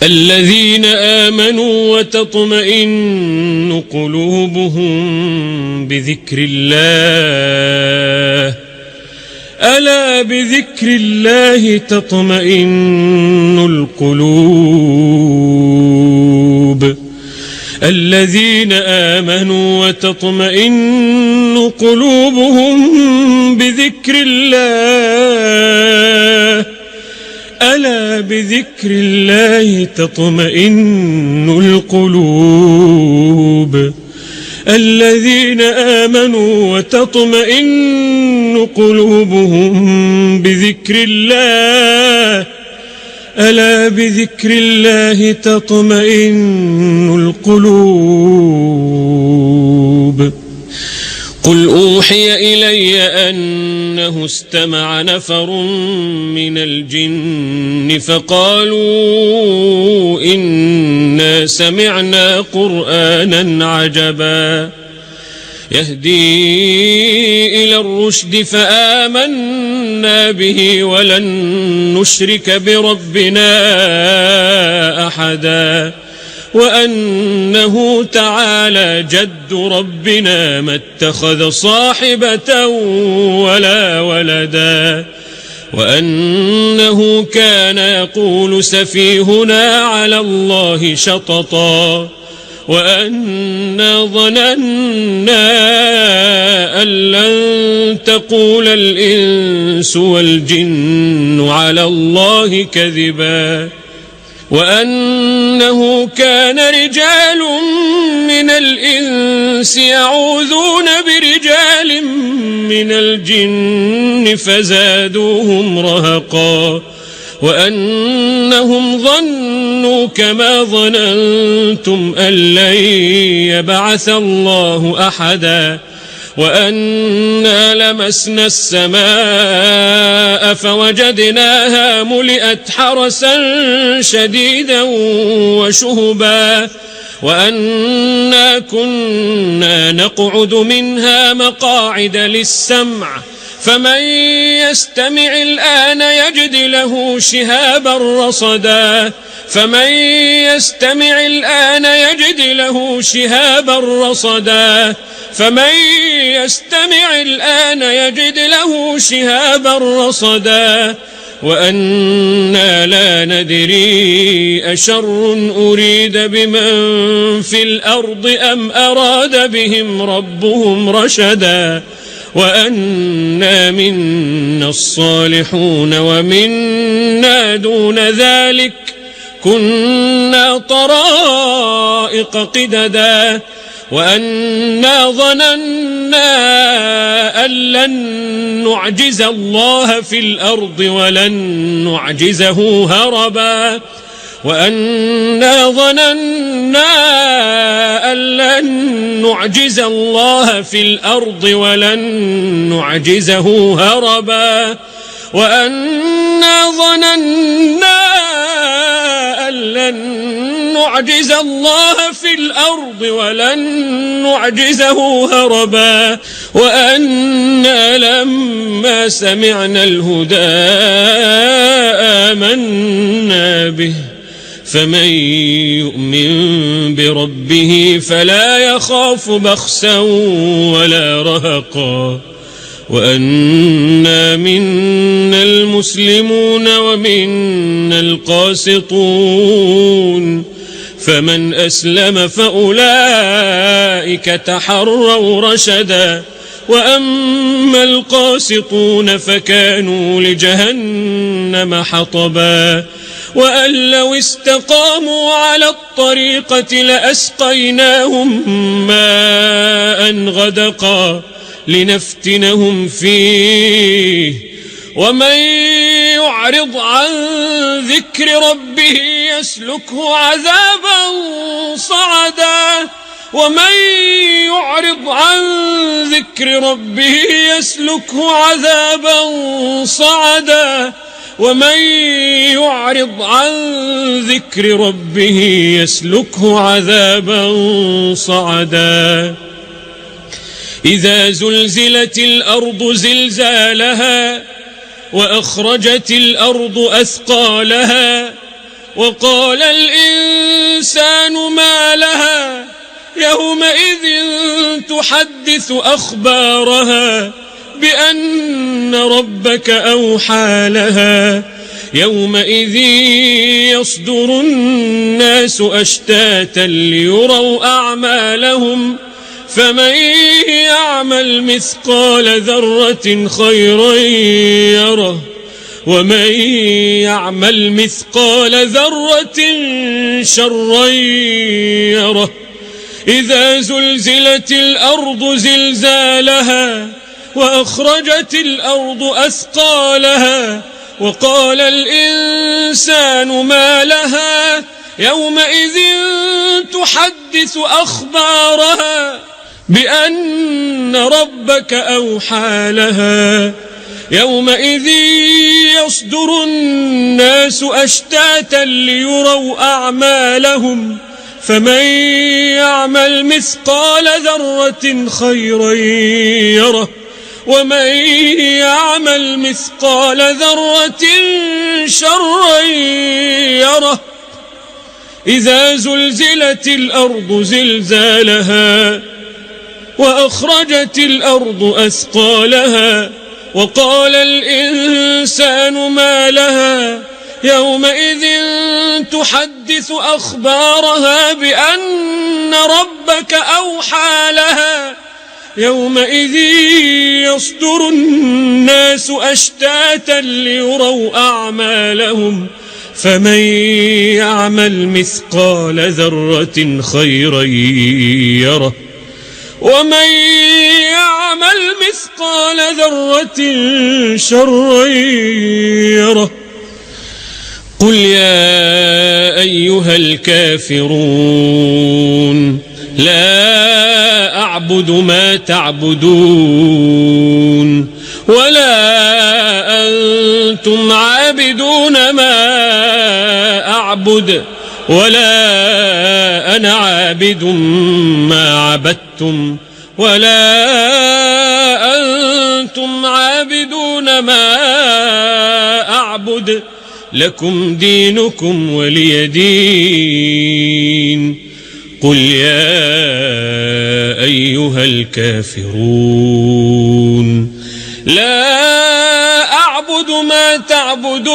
الذين آمنوا وتطمئن قلوبهم بذكر الله ألا بذكر الله تطمئن القلوب. الذين آمنوا وتطمئن قلوبهم بذكر الله ألا بذكر الله تطمئن القلوب. الذين آمنوا وتطمئن قلوبهم بذكر الله ألا بذكر الله تطمئن القلوب. قل أوحي إلي أنه استمع نفر من الجن فقالوا إنا سمعنا قرآنا عجبا يهدي إلى الرشد فآمنا به ولن نشرك بربنا أحدا وأنه تعالى جد ربنا ما اتخذ صاحبة ولا ولدا وأنه كان يقول سفيهنا على الله شططا وأنا ظننا أن لن تقول الإنس والجن على الله كذبا وأنه كان رجال من الإنس يعوذون برجال من الجن فزادوهم رهقا وأنهم ظنوا كما ظننتم أن لن يبعث الله أحدا وأنا لمسنا السماء فوجدناها ملئت حرسا شديدا وشهبا وأنا كنا نقعد منها مقاعد للسمع فمن يستمع الآن يجد له شهابا رصدا وأنا لا ندري أشر أريد بمن في الأرض أم أراد بهم ربهم رشدا وأنا منا الصالحون ومنا دون ذلك كنا طرائق قددا وأنا ظننا أن لن نعجز الله في الأرض ولن نعجزه هربا وأنا ظننا أن لن نعجز الله في الأرض ولن نعجزه هربا وأنا ظننا أن لن نعجز الله في الأرض ولن نعجزه هربا وأنا لما سمعنا الهدى آمنا به فمن يؤمن بربه فلا يخاف بخسا ولا رهقا وأنا منا المسلمون ومنا القاسطون فمن أسلم فأولئك تحروا رشدا وأما القاسطون فكانوا لجهنم حطبا وأن لو استقاموا على الطريقة لأسقيناهم ماء غدقا لنفتنهم فيه ومن يعرض عن ذكر ربه يسلكه عذابا صعدا ومن يعرض عن ذكر ربه يسلكه عذابا صعدا ومن يعرض عن ذكر ربه يسلكه عذابا صعدا إذا زلزلت الأرض زلزالها وأخرجت الأرض أثقالها وقال الإنسان ما لها يومئذ تحدث أخبارها بأن ربك أوحى لها يومئذ يصدر الناس أشتاتا ليروا أعمالهم فمن يعمل مثقال ذرة خيرا يره ومن يعمل مثقال ذرة شرا يره إذا زلزلت الأرض زلزالها وأخرجت الأرض أثقالها وقال الإنسان ما لها يومئذ تحدث أخبارها بأن ربك أوحى لها يومئذ يصدر الناس أشتاتا ليروا أعمالهم فمن يعمل مثقال ذرة خيرا يره ومن يعمل مثقال ذرة شرا يره إذا زلزلت الأرض زلزالها وأخرجت الأرض أثقالها وقال الإنسان ما لها يومئذ تحدث أخبارها بأن ربك أوحى لها يومئذ يصدر الناس أشتاتا ليروا أعمالهم فمن يعمل مثقال ذرة خيرا يره ومن يعمل مثقال ذرة شرا يره قل يا أيها الكافرون لا أعبد ما تعبدون ولا أنتم عابدون ما أعبد ولا أنا عابد ما عبدتم ولا أنتم عابدون ما أعبد لكم دينكم ولي دين قل يا أيها الكافرون لا أعبد ما تعبدون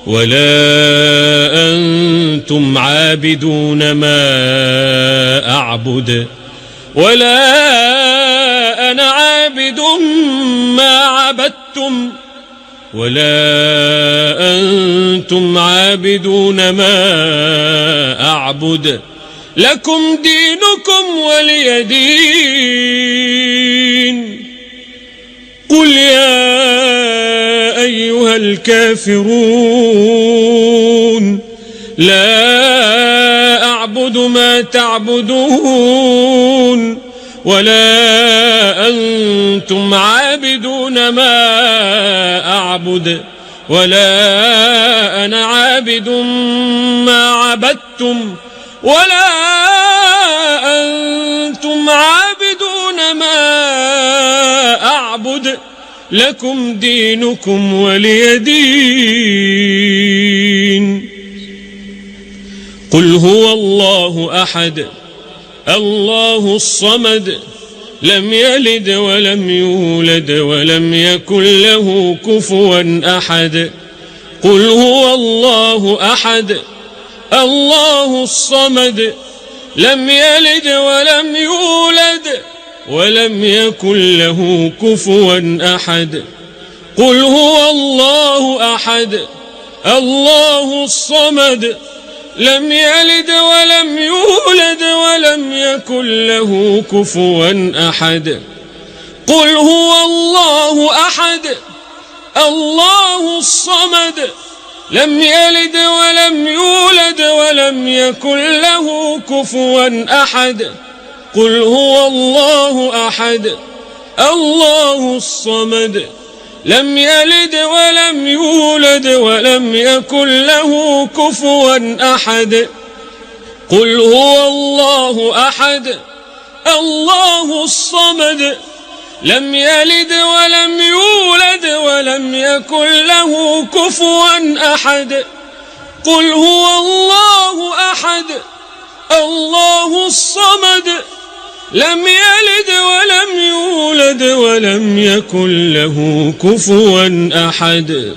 ولا أنتم عابدون ما أعبد ولا أنا عابد ما عبدتم ولا أنتم عابدون ما أعبد لكم دينكم ولي دين قل يا أيها الكافرون لا أعبد ما تعبدون ولا أنتم عابدون ما أعبد ولا أنا عابد ما عبدتم ولا أنتم عابدون ما أعبد لكم دينكم ولي دين. قل هو الله أحد الله الصمد لم يلد ولم يولد ولم يكن له كفوا أحد. قل هو الله أحد الله الصمد لم يلد ولم يولد ولم يكن له كفوا أحد. قل هو الله أحد الله الصمد لم يلد ولم يولد ولم يكن له كفوا أحد. قل هو الله أحد الله الصمد لم يلد ولم يولد ولم يكن له كفوا أحد. قل هو الله أحد الله الصمد لم يلد ولم يولد ولم يكن له كفوا أحد. قل هو الله أحد الله الصمد لم يلد ولم يولد ولم يكن له كفوا أحد. قل هو الله أحد الله الصمد لم يلد ولم يولد ولم يكن له كفوا أحد.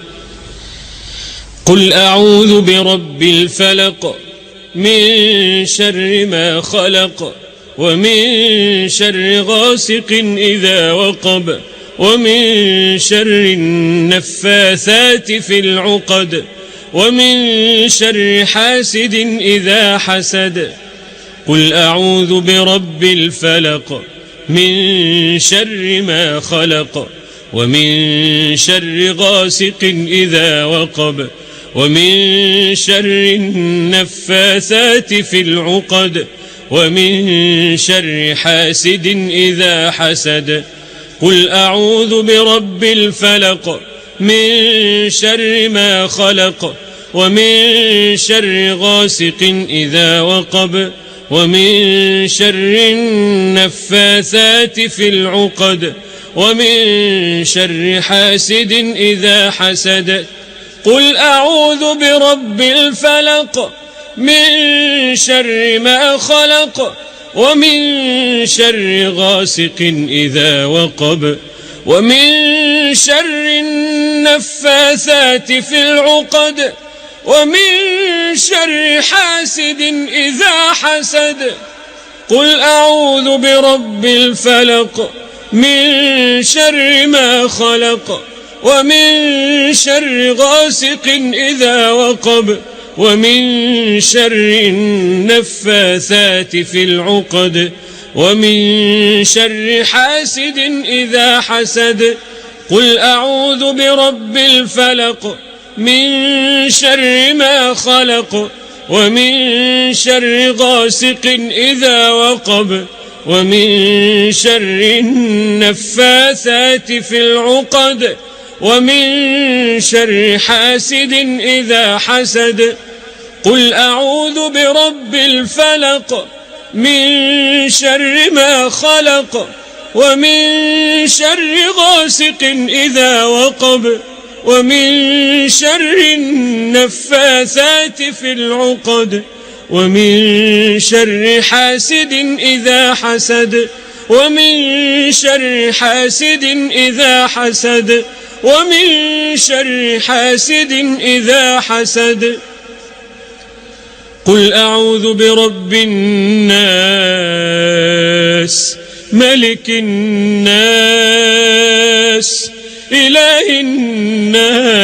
قل أعوذ برب الفلق من شر ما خلق ومن شر غاسق إذا وقب ومن شر النفاثات في العقد ومن شر حاسد إذا حسد. قل أعوذ برب الفلق من شر ما خلق ومن شر غاسق إذا وقب ومن شر النفاثات في العقد ومن شر حاسد إذا حسد. قل أعوذ برب الفلق من شر ما خلق ومن شر غاسق إذا وقب ومن شر النفاثات في العقد ومن شر حاسد إذا حسد. قل أعوذ برب الفلق من شر ما خلق ومن شر غاسق إذا وقب ومن شر النفاثات في العقد ومن شر حاسد إذا حسد. قل أعوذ برب الفلق من شر ما خلق ومن شر غاسق إذا وقب ومن شر النفاثات في العقد ومن شر حاسد إذا حسد. قل أعوذ برب الفلق من شر ما خلق ومن شر غاسق إذا وقب ومن شر النفاثات في العقد ومن شر حاسد إذا حسد. قل أعوذ برب الفلق من شر ما خلق ومن شر غاسق إذا وقب ومن شر النفاثات في العقد ومن شر حاسد إذا حسد ومن شر حاسد إذا حسد ومن شر حاسد إذا حسد. قل أعوذ برب الناس ملك الناس إله الناس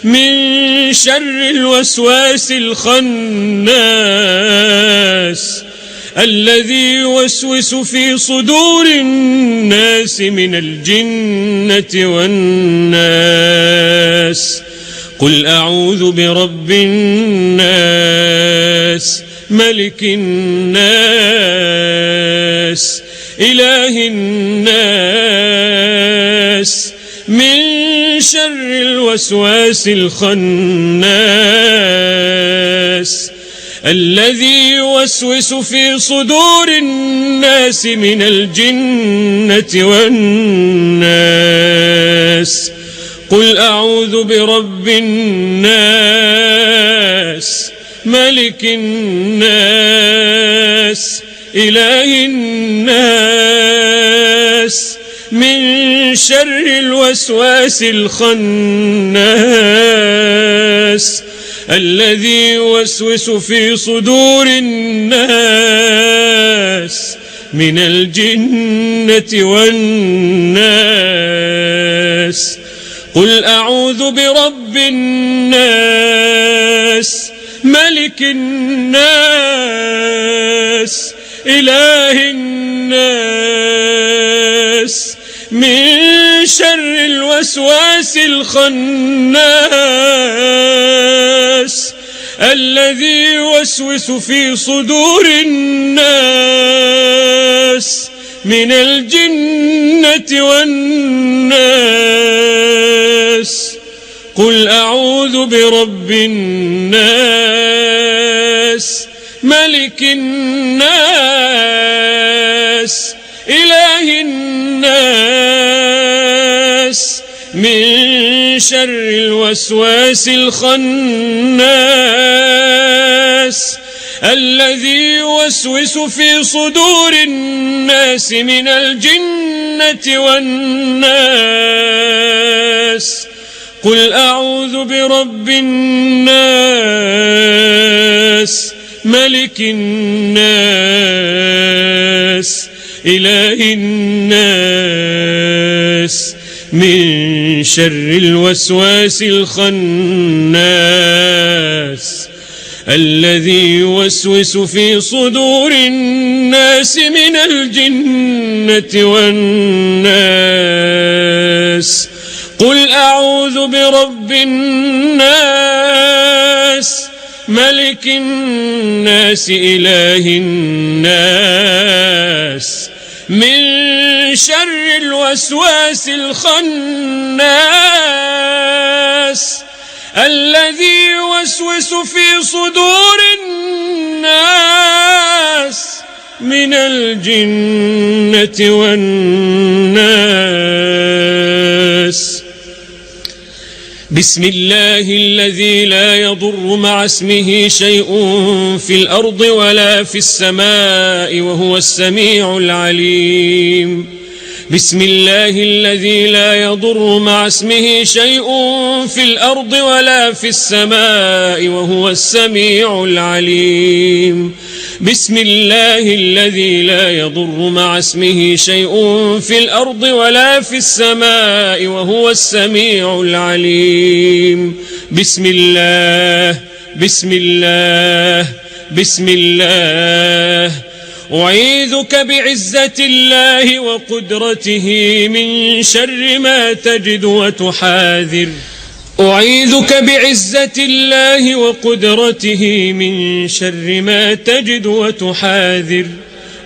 من شر الوسواس الخناس الذي يوسوس في صدور الناس من الجنة والناس. قل أعوذ برب الناس ملك الناس إله الناس من شر الوسواس الخناس الذي يوسوس في صدور الناس من الجنة والناس. قل أعوذ برب الناس ملك الناس إله الناس من شر الوسواس الخناس الذي يوسوس في صدور الناس من الجنة والناس. قل أعوذ برب الناس ملك الناس إله الناس من شر الوسواس الخناس الذي يوسوس في صدور الناس من الجنة والناس. قل أعوذ برب الناس ملك الناس إله الناس من شر الوسواس الخناس الذي يوسوس في صدور الناس من الجنة والناس. قل أعوذ برب الناس ملك الناس إله الناس من شر الوسواس الخناس الذي يوسوس في صدور الناس من الجنة والناس. قل أعوذ برب الناس ملك الناس إله الناس من شر الوسواس الخناس الذي يوسوس في صدور الناس من الجنة والناس. بسم الله الذي لا يضر مع اسمه شيء في الأرض ولا في السماء وهو السميع العليم. بسم الله الذي لا يضر مع اسمه شيء في الأرض ولا في السماء وهو السميع العليم. بسم الله الذي لا يضر مع اسمه شيء في الأرض ولا في السماء وهو السميع العليم. بسم الله بسم الله بسم الله. أعيذك بعزة الله وقدرته من شر ما تجد وتحاذر. أعيذك بعزة الله وقدرته من شر ما تجد وتحاذر.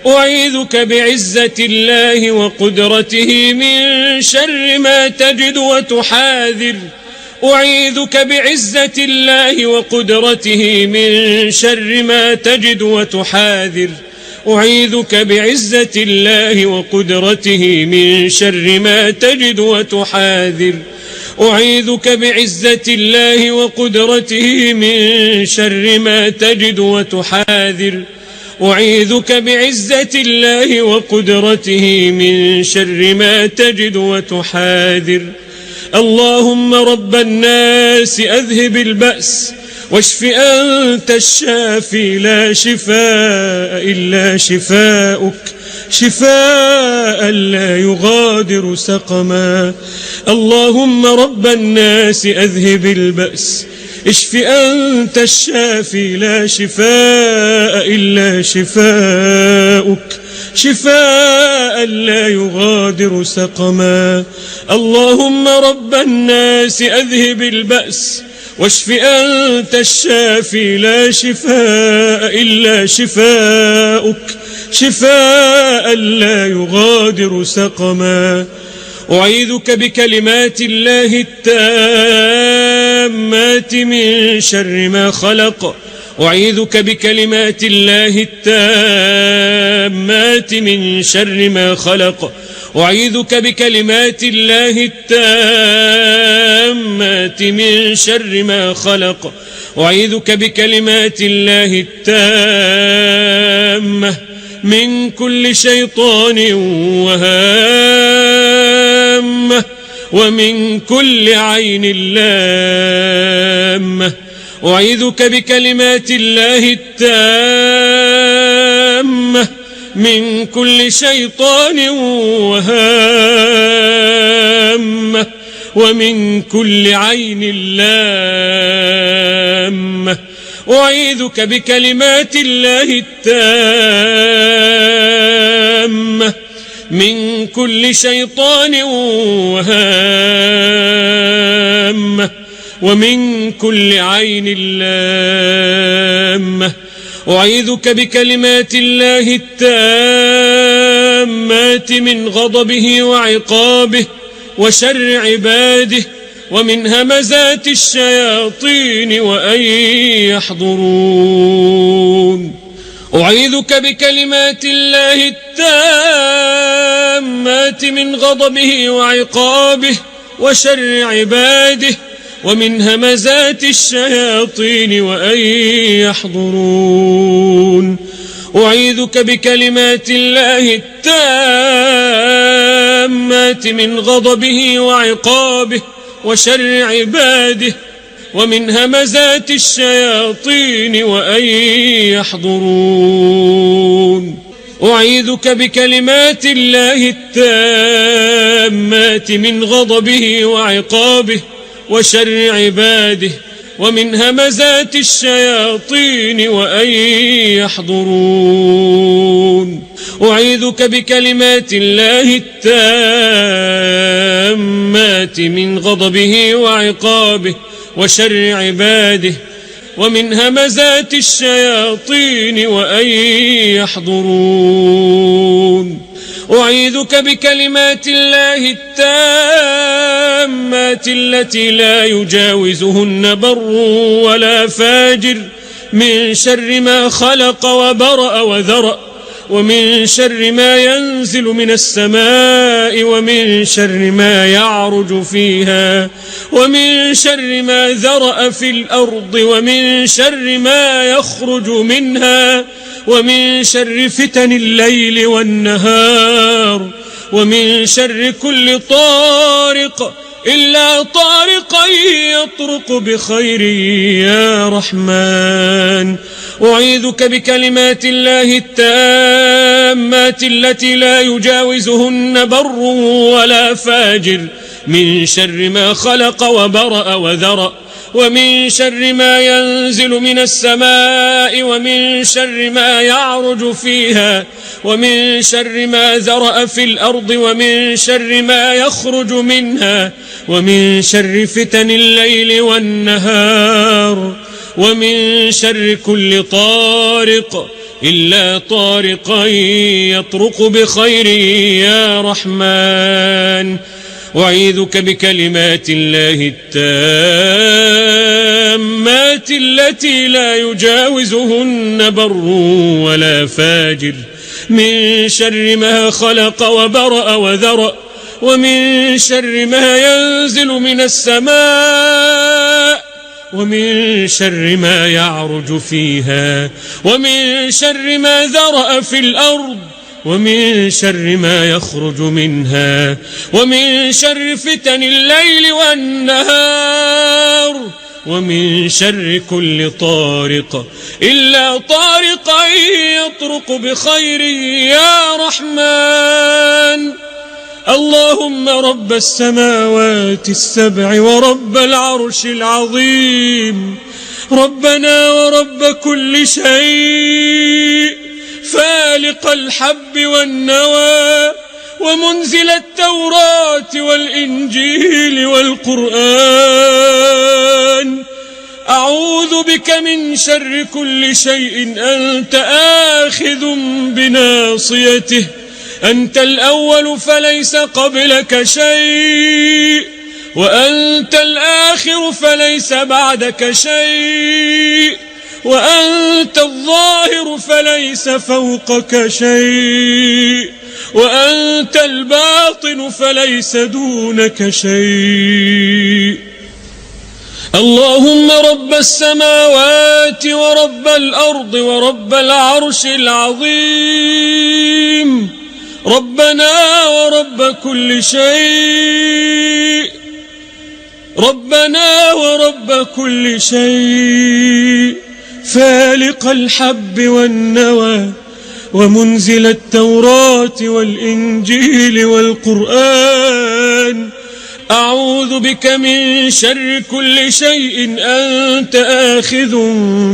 أعيذك بعزة الله وقدرته من شر ما تجد وتحاذر. أعيذك بعزة الله وقدرته من شر ما تجد وتحاذر. أعيذك بعزة الله وقدرته من شر ما تجد وتحاذر. أعيذك بعزة الله وقدرته من شر ما تجد وتحاذر. أعيذك بعزة الله وقدرته من شر ما تجد وتحاذر. اللهم رب الناس أذهب البأس واشف أنت الشافي لا شفاء إلا شفاؤك شفاء لا يغادر سقما. اللهم رب الناس أذهب البأس اشف أنت الشافي لا شفاء إلا شفاؤك، شفاء لا يغادر سقما. اللهم رب الناس أذهب البأس واشف أنت الشافي لا شفاء إلا شفاؤك، شفاء لا يغادر سقما. أعيذك بكلمات الله التامات من شر ما خلق، أعيذك بكلمات الله التامات من شر ما خلق، أعيذك بكلمات الله التامات من شر ما خلق، أعيذك بكلمات الله التامة من كل شيطان وهامة ومن كل عين لامة. أعيذك بكلمات الله التامة من كل شيطان وهامة ومن كل عين لامة. أعيذك بكلمات الله التامة من كل شيطان وهامة ومن كل عين لامة. أعيذك بكلمات الله التامات من غضبه وعقابه وشر عباده ومن همزات الشياطين وأن يحضرون. أعيذك بكلمات الله التامات من غضبه وعقابه وشر عباده ومن همزات الشياطين وأن يحضرون. أعيذك بكلمات الله التامات من غضبه وعقابه وشر عباده ومن همزات الشياطين وأن يحضرون. أعيذك بكلمات الله التامات من غضبه وعقابه وشر عباده ومن همزات الشياطين وأن يحضرون. أعيذك بكلمات الله التامات من غضبه وعقابه وشر عباده ومن همزات الشياطين وأن يحضرون. أعيذك بكلمات الله التامات التي لا يجاوزهن بر ولا فاجر من شر ما خلق وبرأ وذرأ ومن شر ما ينزل من السماء ومن شر ما يعرج فيها ومن شر ما ذرأ في الأرض ومن شر ما يخرج منها ومن شر فتن الليل والنهار ومن شر كل طارق إلا طارقا يطرق بخير يا رحمن. أعيذك بكلمات الله التامات التي لا يجاوزهن بر ولا فاجر من شر ما خلق وبرأ وذرأ ومن شر ما ينزل من السماء ومن شر ما يعرج فيها ومن شر ما ذرأ في الأرض ومن شر ما يخرج منها ومن شر فتن الليل والنهار ومن شر كل طارق إلا طارقا يطرق بخير يا رحمن. أعيذك بكلمات الله التامات التي لا يجاوزهن بر ولا فاجر من شر ما خلق وبرأ وذرأ ومن شر ما ينزل من السماء ومن شر ما يعرج فيها ومن شر ما ذرأ في الأرض ومن شر ما يخرج منها ومن شر فتن الليل والنهار ومن شر كل طارق إلا طارقا يطرق بخير يا رحمن. اللهم رب السماوات السبع ورب العرش العظيم، ربنا ورب كل شيء، فالق الحب والنوى، ومنزل التوراة والإنجيل والقرآن، أعوذ بك من شر كل شيء أنت آخذ بناصيته، أنت الأول فليس قبلك شيء، وأنت الآخر فليس بعدك شيء، وأنت الظاهر فليس فوقك شيء، وأنت الباطن فليس دونك شيء. اللهم رب السماوات ورب الأرض ورب العرش العظيم، ربنا ورب كل شيء، ربنا ورب كل شيء، فالق الحب والنوى، ومنزل التوراة والإنجيل والقرآن، أعوذ بك من شر كل شيء أنت آخذ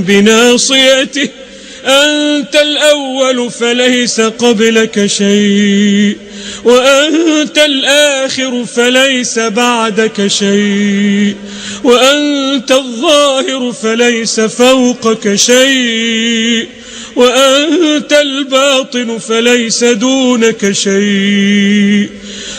بناصيته، أنت الأول فليس قبلك شيء، وأنت الآخر فليس بعدك شيء، وأنت الظاهر فليس فوقك شيء، وأنت الباطن فليس دونك شيء.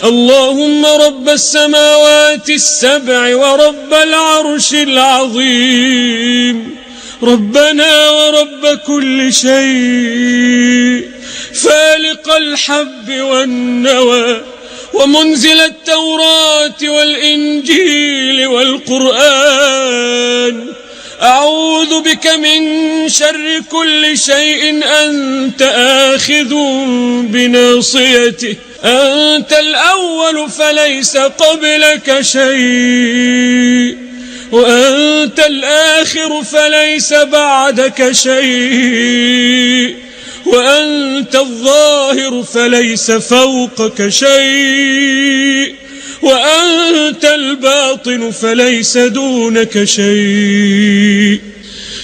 اللهم رب السماوات السبع ورب العرش العظيم، ربنا ورب كل شيء، فالق الحب والنوى، ومنزل التوراة والإنجيل والقرآن، أعوذ بك من شر كل شيء أنت آخذ بناصيته، أنت الأول فليس قبلك شيء، وأنت الآخر فليس بعدك شيء، وأنت الظاهر فليس فوقك شيء، وأنت الباطن فليس دونك شيء.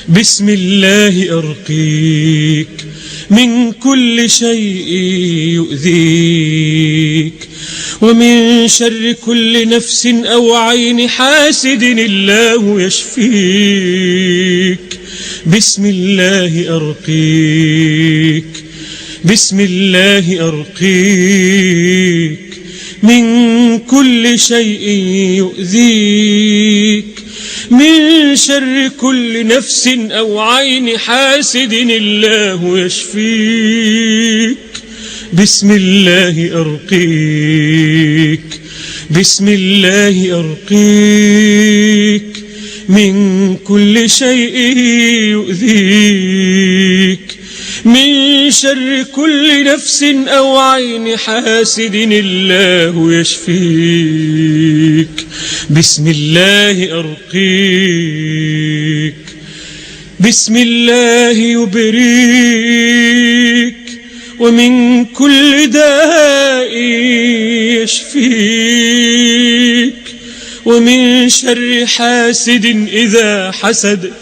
بسم الله أرقيك من كل شيء يؤذيك، ومن شر كل نفس أو عين حاسد الله يشفيك. بسم الله أرقيك، بسم الله أرقيك من كل شيء يؤذيك، من شر كل نفس أو عين حاسد الله يشفيك. بسم الله أرقيك، بسم الله أرقيك من كل شيء يؤذيك، من شر كل نفس أو عين حاسد الله يشفيك. بسم الله أرقيك، بسم الله يبريك، ومن كل داء يشفيك، ومن شر حاسد إذا حسد،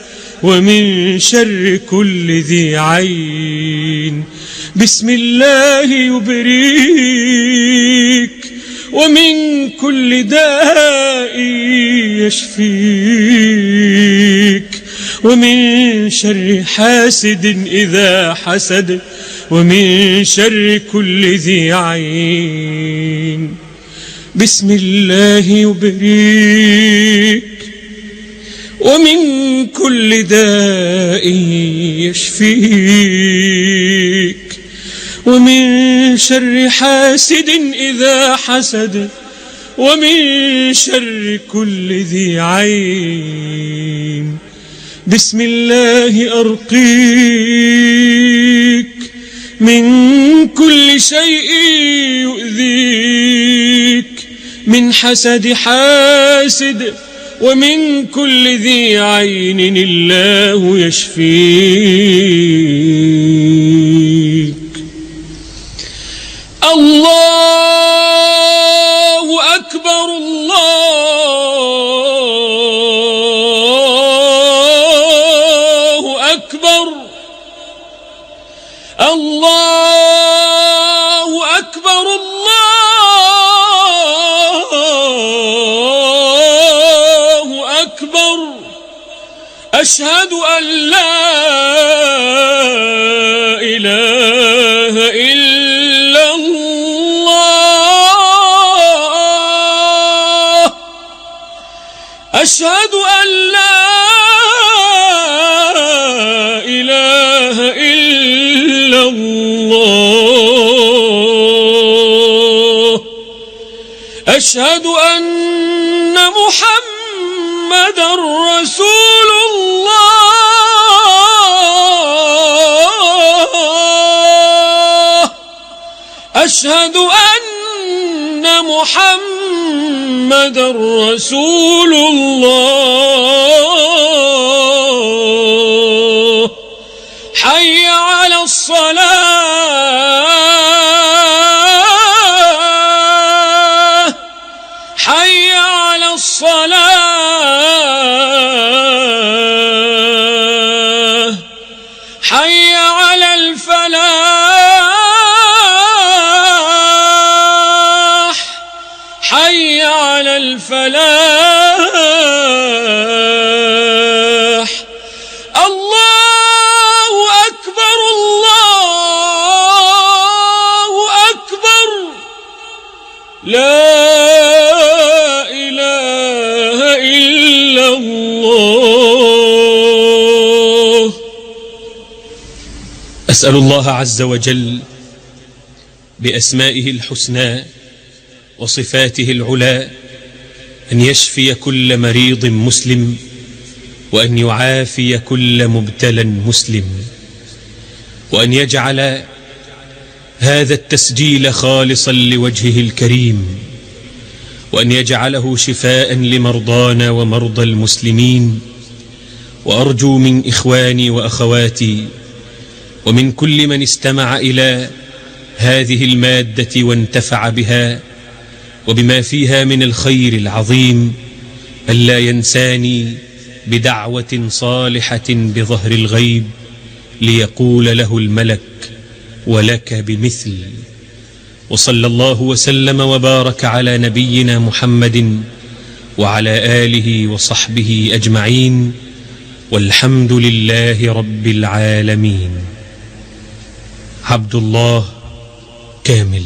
ومن شر كل ذي عين. بسم الله يبريك، ومن كل داء يشفيك، ومن شر حاسد إذا حسد، ومن شر كل ذي عين. بسم الله يبريك، ومن كل داء يشفيك، ومن شر حاسد إذا حسد، ومن شر كل ذي عين. بسم الله أرقيك من كل شيء يؤذيك، من حسد حاسد، ومن كل ذي عين الله يشفيك. الله أكبر الله أكبر الله أكبر الله أكبر أشهد أن لا إله إلا الله أشهد أن لا إله إلا الله أشهد أن محمدًا رسول الله أشهد أن محمدًا رسول الله حي على الصلاة حي على الصلاة حي على الفلاح حي على الفلاح الله أكبر الله أكبر لا إله إلا الله. أسأل الله عز وجل بأسمائه الحسنى وصفاته العلى أن يشفي كل مريض مسلم وأن يعافي كل مبتلى مسلم وأن يجعل هذا التسجيل خالصا لوجهه الكريم وأن يجعله شفاء لمرضانا ومرضى المسلمين. وأرجو من إخواني وأخواتي ومن كل من استمع إلى هذه المادة وانتفع بها وبما فيها من الخير العظيم ألا ينساني بدعوة صالحة بظهر الغيب ليقول له الملك ولك بمثل. وصلى الله وسلم وبارك على نبينا محمد وعلى آله وصحبه أجمعين والحمد لله رب العالمين. عبد الله كامل.